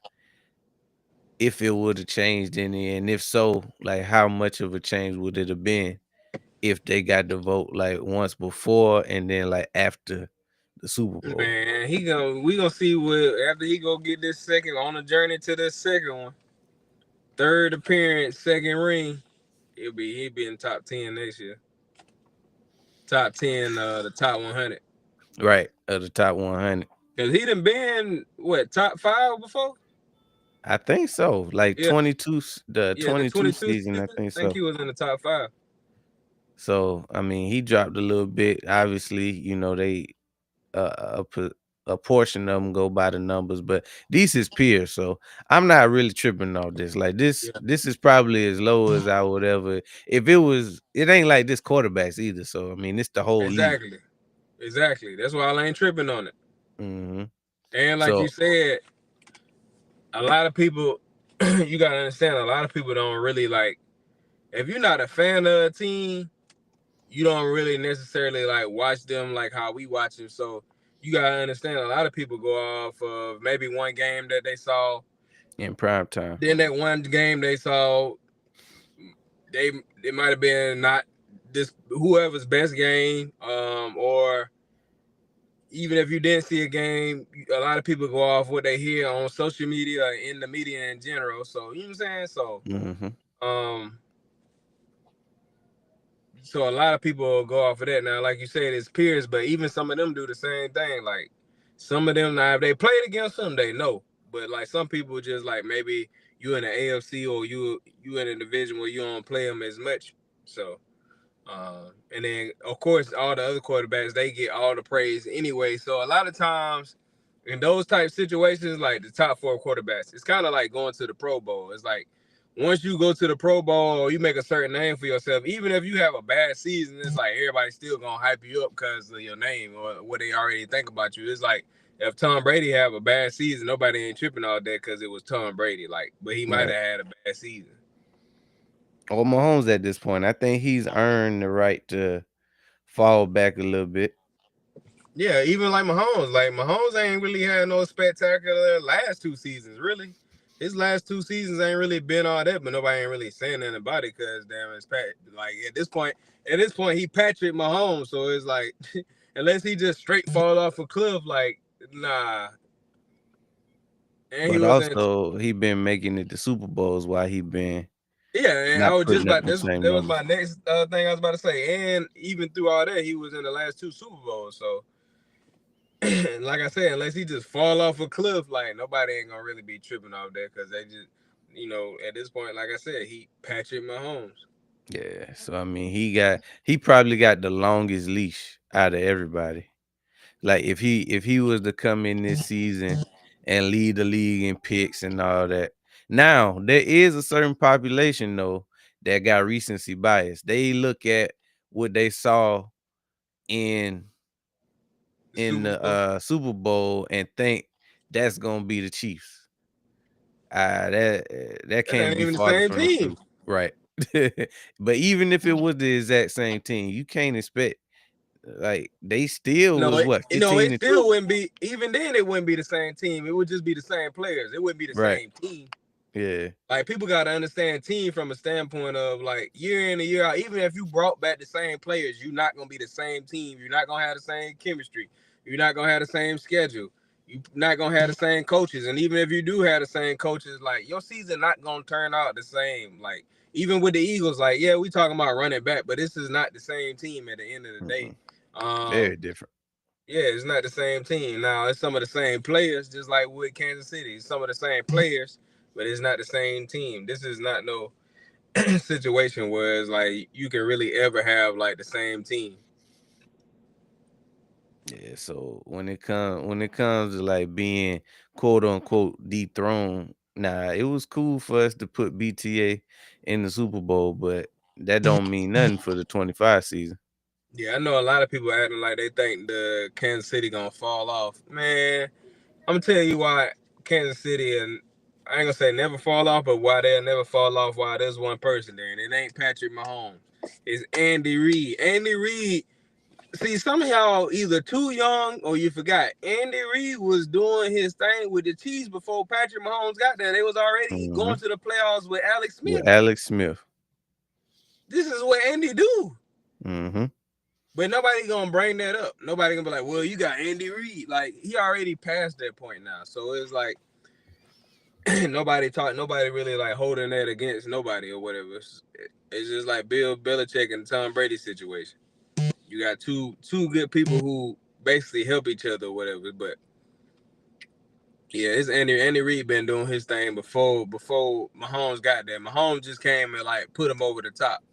it would have changed any, and if so, like how much of a change would it have been if they got the vote like once before and then like after the Super Bowl.
Man, we gonna see what after he go get this second on the journey to this second one. Third appearance, second ring. He'll be in top 10 next year. Top 10, the top 100.
Right, of the top 100.
Cause he done been what top 5 before?
I think so. Like
Yeah,
22, the
yeah. The
22
22
season, I
season,
think
I think
so.
he was in the top 5.
So, I mean, he dropped a little bit. Obviously, they a portion of them go by the numbers, but these is peers, so I'm not really tripping off this. Like this,
Yeah,
this is probably as low as I would ever. If it was, it ain't like this quarterbacks either. So I mean, it's the whole league.
exactly, exactly. That's why I ain't tripping on it.
Hmm.
And like you
So
said, a lot of people, you gotta understand, a lot of people don't really like. If you're not a fan of a team, you don't really necessarily like watch them like how we watch them. So you gotta understand, a lot of people go off of maybe one game that they saw.
in prime time.
Then that one game they saw, they it might have been not this whoever's best game, or even if you didn't see a game, a lot of people go off what they hear on social media or in the media in general. So you know what I'm saying.
Hmm.
Um, so a lot of people go off of that. Now, like you said, it's peers, but even some of them do the same thing. Like some of them now, if they played against them, they know. But like some people just like maybe you in the AFC or you in a division where you don't play them as much. So and then of course all the other quarterbacks they get all the praise anyway. So a lot of times in those type situations, like the top 4 quarterbacks, it's kind of like going to the Pro Bowl. It's like once you go to the Pro Bowl or you make a certain name for yourself, even if you have a bad season, it's like everybody's still gonna hype you up because of your name or what they already think about you. It's like if Tom Brady have a bad season, nobody ain't tripping all that because it was Tom Brady. Like, but he might
Right.
have had a bad season.
Or Mahomes at this point, I think he's earned the right to fall back a little bit.
Yeah, even like Mahomes ain't really had no spectacular last 2 seasons, really. His last 2 seasons ain't really been all that, but nobody ain't really saying anything about it because damn, it's Pat. Like at this point, he Patrick Mahomes, so it's like unless he just straight fall off a cliff, like nah. And he
But
was in,
also he been making it to Super Bowls while he been
yeah. And I
not
was just
putting up
about
the
this.
same
That was
numbers.
my next thing I was about to say. And even through all that, he was in the last 2 Super Bowls, so. Like I said, unless he just fall off a cliff, like nobody ain't gonna really be tripping off that because they just, at this point, like I said, he Patrick Mahomes.
Yeah. So I mean he probably got the longest leash out of everybody. Like if he was to come in this season and lead the league in picks and all that. Now, there is a certain population though that got recency bias. They look at what they saw in
The
in
Super
the
Bowl.
Super Bowl and think that's gonna be the Chiefs. That
That
can't
ain't
be
even the
farther
same
from the
team.
truth. Right. But even if it was the exact same team, you can't expect like they still
No,
was what
it
15-2?
still wouldn't be. Even then, it wouldn't be the same team. It would just be the same players. It wouldn't be the
Right.
same team.
Yeah.
Like people gotta understand team from a standpoint of like year in and year out. Even if you brought back the same players, you're not gonna be the same team. You're not gonna have the same chemistry. You're not gonna have the same schedule. You're not gonna have the same coaches. And even if you do have the same coaches, like your season not gonna turn out the same. Like even with the Eagles, like yeah, we talking about running back, but this is not the same team at the end of the day.
Mm-mm.
Um,
Very different.
yeah, it's not the same team. Now it's some of the same players, just like with Kansas City. It's some of the same players, but it's not the same team. This is not no situation where it's like you can really ever have like the same team.
Yeah, so when it comes to like being quote unquote dethroned, nah, it was cool for us to put BTA in the Super Bowl, but that don't mean nothing for the 25 season.
Yeah, I know a lot of people acting like they think the Kansas City gonna fall off. Man, I'm gonna tell you why Kansas City and I ain't gonna say never fall off, but why they'll never fall off while there's one person there, and it ain't Patrick Mahomes. It's Andy Reid. Andy Reid. See, some of y'all either too young or you forgot. Andy Reid was doing his thing with the Chiefs before Patrick Mahomes got there. They was already
Hmm.
going to the playoffs with Alex Smith.
With Alex Smith.
This is what Andy do.
Hmm.
But nobody gonna bring that up. Nobody gonna be like, well, you got Andy Reid. Like he already passed that point now. So it's like nobody really like holding that against nobody or whatever. It's just like Bill Belichick and Tom Brady situation. You got two good people who basically help each other or whatever. But yeah, it's Andy Reid been doing his thing before Mahomes got there. Mahomes just came and like put him over the top.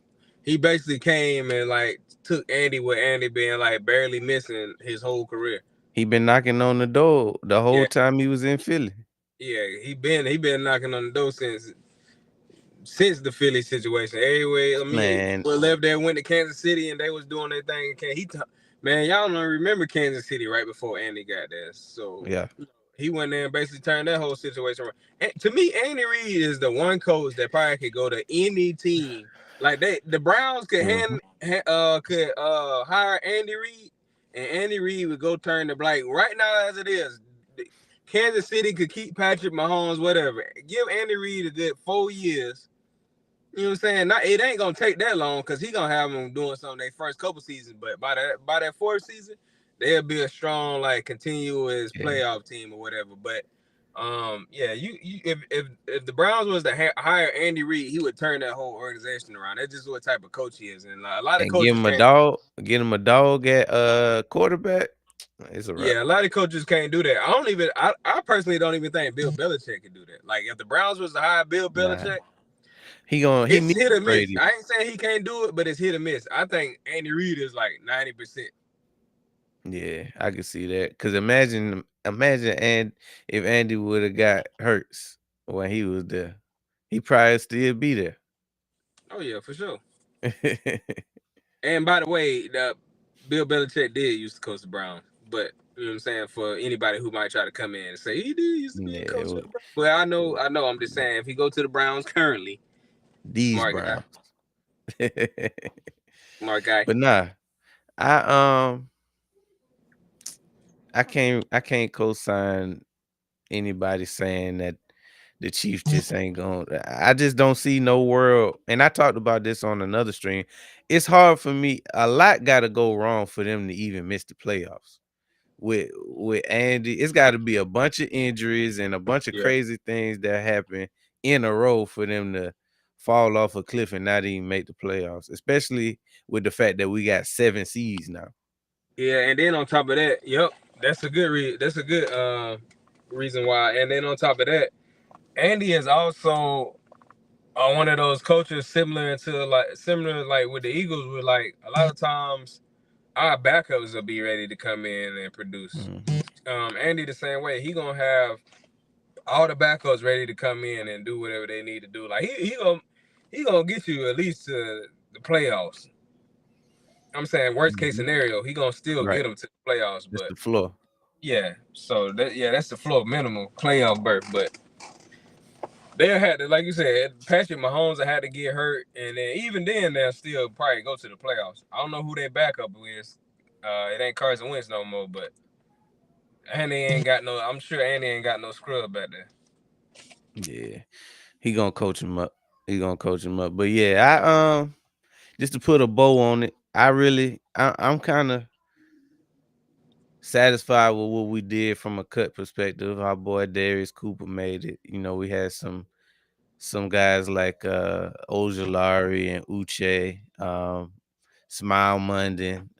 He basically came and like took Andy with Andy being like barely missing his whole career.
He been knocking on the door the whole
Yeah,
time he was in Philly.
yeah, he been knocking on the door since the Philly situation. Anyway, I mean,
Man,
people left there, went to Kansas City, and they was doing their thing. Man, y'all don't remember Kansas City right before Andy got there, so
yeah.
he went there and basically turned that whole situation around. And to me, Andy Reid is the one coach that probably could go to any team. Like the Browns could
Hmm.
hire Andy Reid, and Andy Reid would go turn the like right now as it is. Kansas City could keep Patrick Mahomes, whatever. Give Andy Reid a good 4 years. You know what I'm saying? Not it ain't gonna take that long because he gonna have them doing something their first couple seasons. But by that fourth season, they'll be a strong like continuous
Yeah.
playoff team or whatever. But yeah, you if the Browns was to hire Andy Reid, he would turn that whole organization around. That's just what type of coach he is, and like, a lot of
And give
coaches
him a
can't.
dog, get him a dog at quarterback. It's a wrap.
Yeah, a lot of coaches can't do that. I personally don't even think Bill Belichick can do that. Like if the Browns was to hire Bill
Nah.
Belichick,
He
it's
needs
hit or miss.
Brady.
I ain't saying he can't do it, but it's hit or miss. I think Andy Reid is like 90%.
Yeah, I can see that. Cause imagine and if Andy would have got Hurts when he was there, He probably still be there.
Oh yeah, for sure. And by the way, the Bill Belichick did used to coach the Browns, but you know what I'm saying, for anybody who might try to come in and say he did used to be a
Yeah,
coach of the Browns. But I know. I'm just saying, if he go to the Browns currently,
these
smart guy,
Browns.
smart guy.
But nah, I I can't co-sign anybody saying that the Chiefs just ain't going. I just don't see no world. And I talked about this on another stream. It's hard for me. A lot got to go wrong for them to even miss the playoffs. With Andy, it's got to be a bunch of injuries and a bunch of
Yeah,
crazy things that happen in a row for them to fall off a cliff and not even make the playoffs. Especially with the fact that we got 7 seeds now.
yeah. And then on top of that, yep, that's a good reason why. And then on top of that, Andy is also one of those coaches similar like with the Eagles, where like a lot of times our backups will be ready to come in and produce.
Mhm.
Andy the same way. He gonna have all the backups ready to come in and do whatever they need to do. Like he gonna get you at least to the playoffs. I'm saying worst case
Mhm.
scenario, he gonna still
Right.
get them to the playoffs.
That's
But
the floor.
yeah, so that's the floor minimum playoff berth. But they had to, like you said, Patrick Mahomes had to get hurt, and then even then they'll still probably go to the playoffs. I don't know who their backup is. It ain't Carson Wentz no more, but Andy ain't got no. I'm sure Andy ain't got no scrub back there.
Yeah. He gonna coach him up. He gonna coach him up. But yeah, just to put a bow on it, I'm kind of satisfied with what we did from a cut perspective. Our boy Darius Cooper made it. We had some guys like Ojulari and Uche, Smile Munden,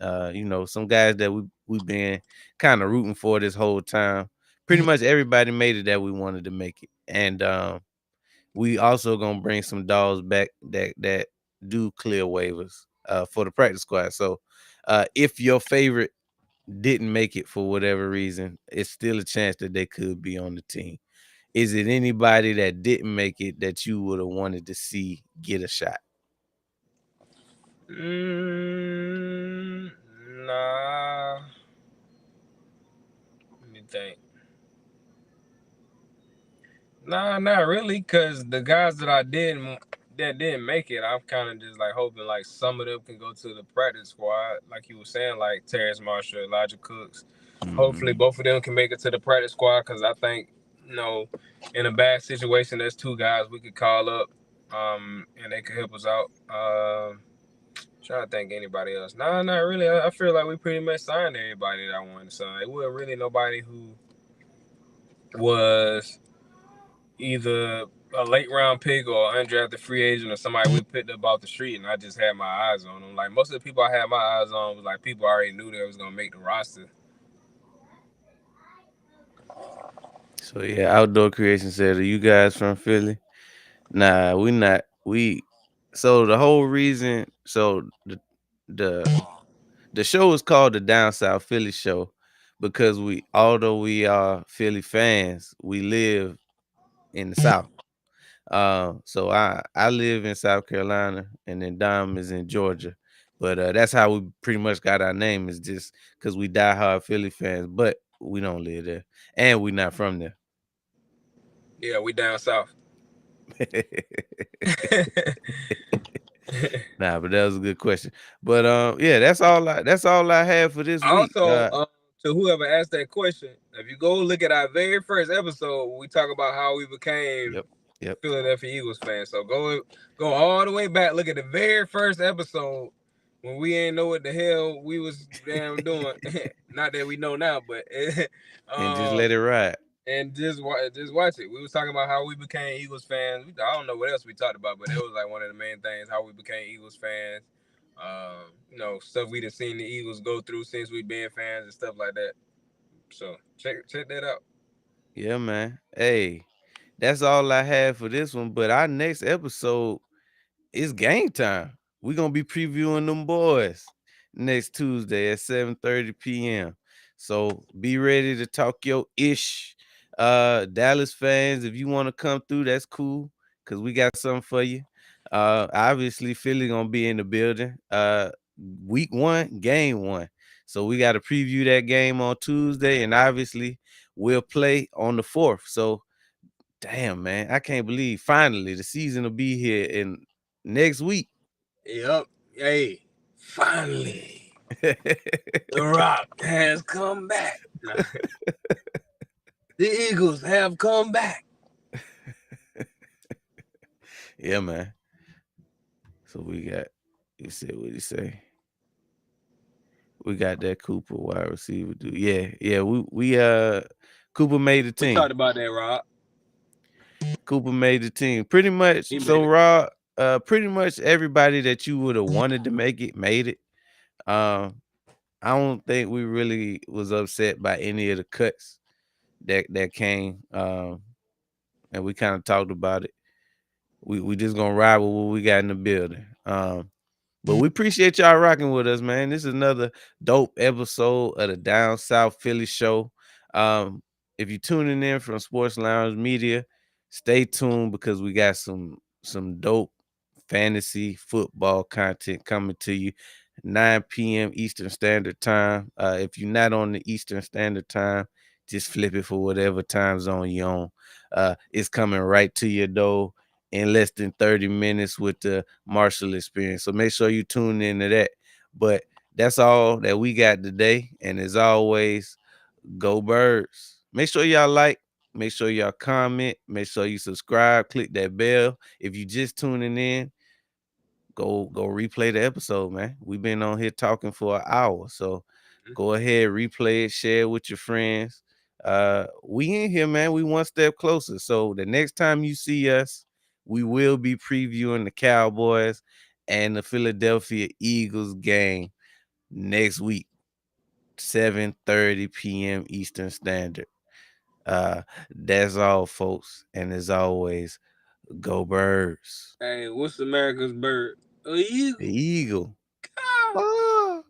some guys that we've been kind of rooting for this whole time. Pretty much everybody made it that we wanted to make it. And we also gonna bring some dogs back that do clear waivers for the practice squad. So if your favorite didn't make it for whatever reason, it's still a chance that they could be on the team. Is it anybody that didn't make it that you would have wanted to see get a shot?
Mm, nah. Let me think. Nah, not really, cause the guys that didn't make it, I'm kind of just like hoping like some of them can go to the practice squad, like you were saying, like Terrence Marshall, Elijah Cooks. Hopefully,
Mhm.
both of them can make it to the practice squad, cause I think you know, in a bad situation, there's two guys we could call up, and they could help us out. Trying to think anybody else. Nah, not really. I feel like we pretty much signed everybody that I wanted to sign. It wasn't really nobody who was either a late round pick or undrafted free agent or somebody we picked up off the street and I just had my eyes on them. Like most of the people I had my eyes on was like people I already knew that was gonna make the roster.
So yeah, Outdoor Creation said, "Are you guys from Philly?" Nah, we not. So the whole reason, the the show is called the Down South Philly Show because although we are Philly fans, we live in the South. So I live in South Carolina, and then Dom is in Georgia. But that's how we pretty much got our name, is just because we diehard Philly fans, but we don't live there, and we not from there.
Yeah, we down south.
Nah, but that was a good question. But yeah, that's all I have for this week.
Also, to whoever asked that question, if you go look at our very first episode, we talk about how we became
Yep, yep.
Philadelphia Eagles fans. So go all the way back, look at the very first episode when we ain't know what the hell we was damn doing. Not that we know now, but
And just
um,
let it ride.
and just watch it. We was talking about how we became Eagles fans. I don't know what else we talked about, but it was like one of the main things how we became Eagles fans. Stuff we done seen the Eagles go through since we been fans and stuff like that. So check that out.
Yeah, man. Hey, that's all I have for this one. But our next episode, it's game time. We're gonna be previewing them boys next Tuesday at 7:30 p.m. So be ready to talk your ish. Dallas fans, if you want to come through, that's cool. because we got something for you. Obviously, Philly gonna be in the building. Week 1, game 1. So we got to preview that game on Tuesday, and obviously we'll play on the 4th. So damn, man, I can't believe finally the season will be here in next week.
Yep. Hey, finally, The Rock has come back. Nah. The Eagles have come back.
Yeah, man. So we got, you said what you say? We got that Cooper wide receiver dude. Yeah. We Cooper made the
We talked
team.
about that, Rob.
Cooper made the team. Pretty much.
He made
So
it.
Rob, pretty much everybody that you would have wanted to make it made it. Um, I don't think we really was upset by any of the cuts that came. And we kind of talked about it. We just gonna ride with what we got in the building. But we appreciate y'all rocking with us, man. This is another dope episode of the Down South Philly Show. Um, if you're tuning in from Sports Lounge Media, stay tuned because we got some dope fantasy football content coming to you 9 p.m. Eastern Standard Time. If you're not on the Eastern Standard Time, just flip it for whatever time zone you're on. It's coming right to your door in less than 30 minutes with the Marshall experience. So make sure you tune into that. But that's all that we got today. And as always, go Birds. Make sure y'all like, make sure y'all comment, make sure you subscribe, click that bell. If you just tuning in, go replay the episode, man. We've been on here talking for an hour. So go ahead, replay it, share it with your friends. We in here, man. We one step closer. So the next time you see us, we will be previewing the Cowboys and the Philadelphia Eagles game next week, 7:30 p.m. Eastern Standard. That's all, folks. And as always, go Birds.
Hey, what's America's bird? A eagle.
The Eagle.
Ah.
Ah.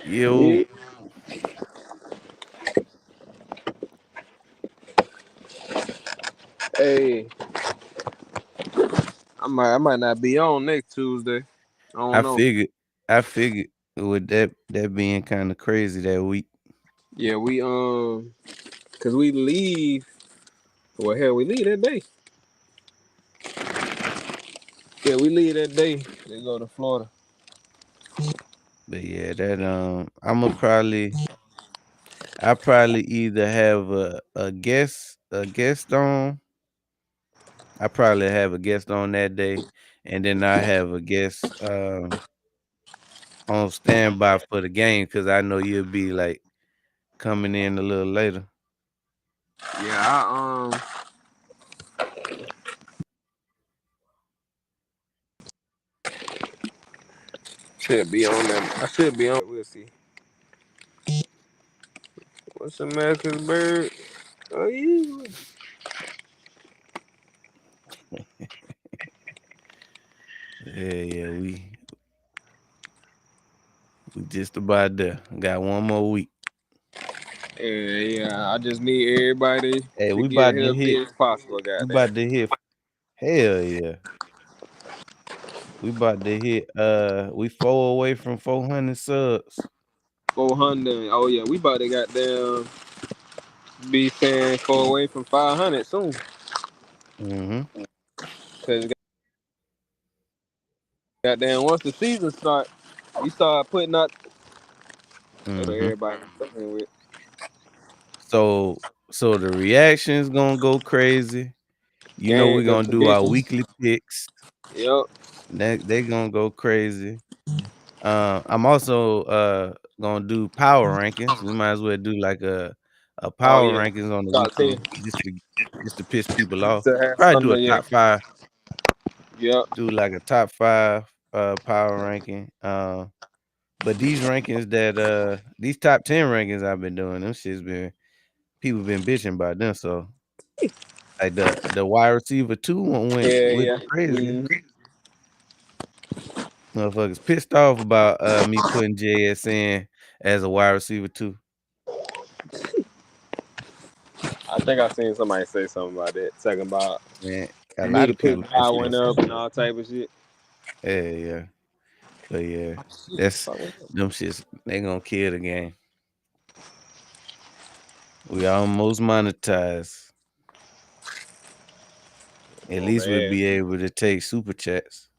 Yo.
Hey, I might not be on next Tuesday. I don't
I
know.
figured I figured with that being kind of crazy that week.
Yeah, cause we leave. Well, hell, we leave that day. Yeah, we leave that day. They go to Florida.
But yeah, that I probably either have a guest on. I probably have a guest on that day, and then I have a guest on standby for the game because I know you'll be like coming in a little later.
Yeah, should be on that. I should be on. We'll see. What's America's bird? Oh, yeah.
Yeah, we just about there. Got one more week.
Yeah. I just need everybody
Hey,
to
we
get
about to
healthy
hit.
as possible.
We
Goddamn.
about to hit. Hell yeah. We about to hit. We 4 away from 400 subs.
400. Oh yeah, we about to goddamn be saying 4 away from 500 soon.
Mm-hmm.
Cause goddamn, once the season start, we start putting out whatever
Mm-hmm.
everybody fucking with.
So the reaction is gonna go crazy. You know
Games
we're
and
gonna do our
predictions.
weekly picks.
Yep.
They gonna go crazy. I'm also gonna do power rankings. We might as well do like a
Oh
power
yeah.
rankings on the
Top 10.
weekly just to piss people off.
To have
Probably do
something,
a
yeah.
top 5,
Yep.
do like a top 5 power ranking. But these rankings that these top 10 rankings I've been doing, them shit's been people been bitching about them. So like the wide receiver 2 one
Yeah,
went
yeah.
crazy.
Hmm.
Motherfuckers pissed off about me putting JSN as a wide receiver 2.
I think I seen somebody say something about that, talking about
Man, a
you need
lot
to
of
put
people been
Godwin
saying
up
something.
and all type of shit.
Yeah, yeah. But yeah,
Shit,
that's
fuck with
them shits, they gonna kill the game. We almost monetized. At
oh
least we'll
man.
be able to take super chats.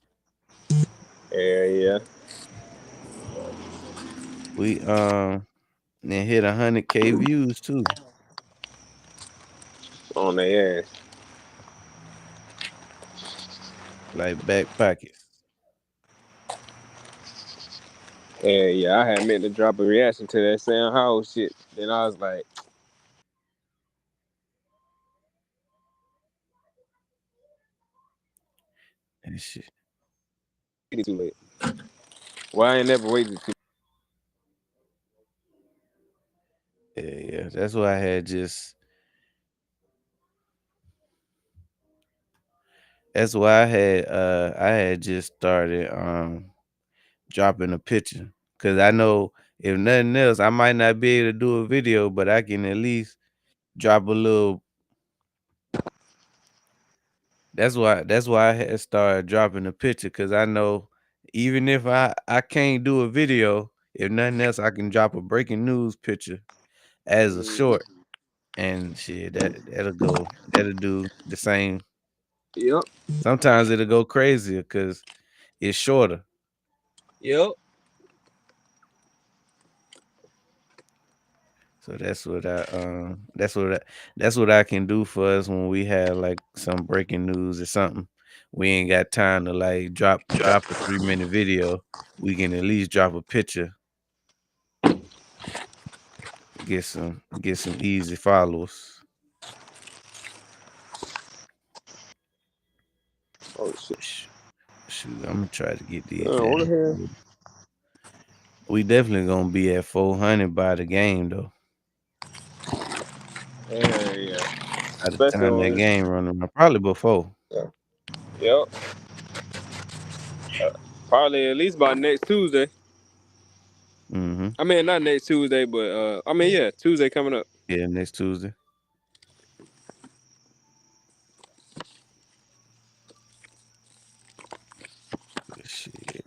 Yeah, yeah.
We then hit 100K views too,
On their ass.
like back pockets.
Yeah, yeah. I had meant to drop a reaction to that Sam Howell shit. Then I was like,
And shit.
it's too late. Why I ain't never waited too.
Yeah, yeah. That's why I had just. That's why I had just started dropping a picture because I know if nothing else I might not be able to do a video, but I can at least drop a little. That's why I had started dropping a picture because I know even if I can't do a video, if nothing else, I can drop a breaking news picture as a
Mm-hmm.
short and shit that'll do the same.
Yep.
Sometimes it'll go crazier because it's shorter.
Yep.
So that's what I can do for us when we have like some breaking news or something. We ain't got time to like drop a 3-minute video. We can at least drop a picture, get some easy followers.
Oh shit.
Sh- Shoot, I'm gonna try to get these
What the
damn.
hell?
We definitely gonna be at 400 by the game though.
Yeah, yeah.
By the
Especially
time that
on.
game running, probably before.
Yeah. Yep. Probably at least by next Tuesday.
Mm-hmm.
I mean, not next Tuesday, but I mean, yeah, Tuesday coming up.
Yeah, next Tuesday. Shit.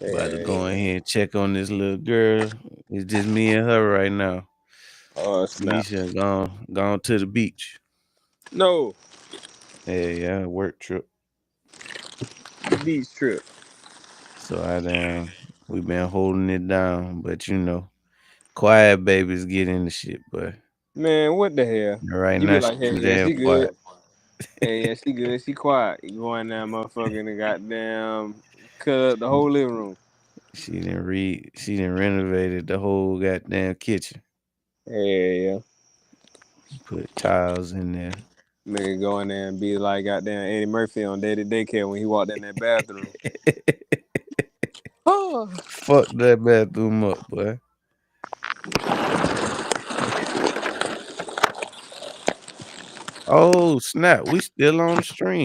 About to go in
Yeah.
here and check on this little girl. It's just me and her right now.
Oh snap!
Nisha gone to the beach.
No
Yeah, yeah, work trip.
beach trip.
So we been holding it down, but quiet babies get into shit, but
Man, what the hell?
right
You be
now she
like, hey,
too
yeah,
damn
she
quiet.
good. Hey, yeah, she good. She quiet. You go in there, motherfucker, in the goddamn cut up the whole living room.
She done renovated the whole goddamn kitchen.
Yeah, yeah.
Put tiles in there.
Nigga go in there and be like goddamn Eddie Murphy on Day to Daycare when he walked in that bathroom. Oh.
Fuck that bathroom up, boy. Oh snap, we still on the stream.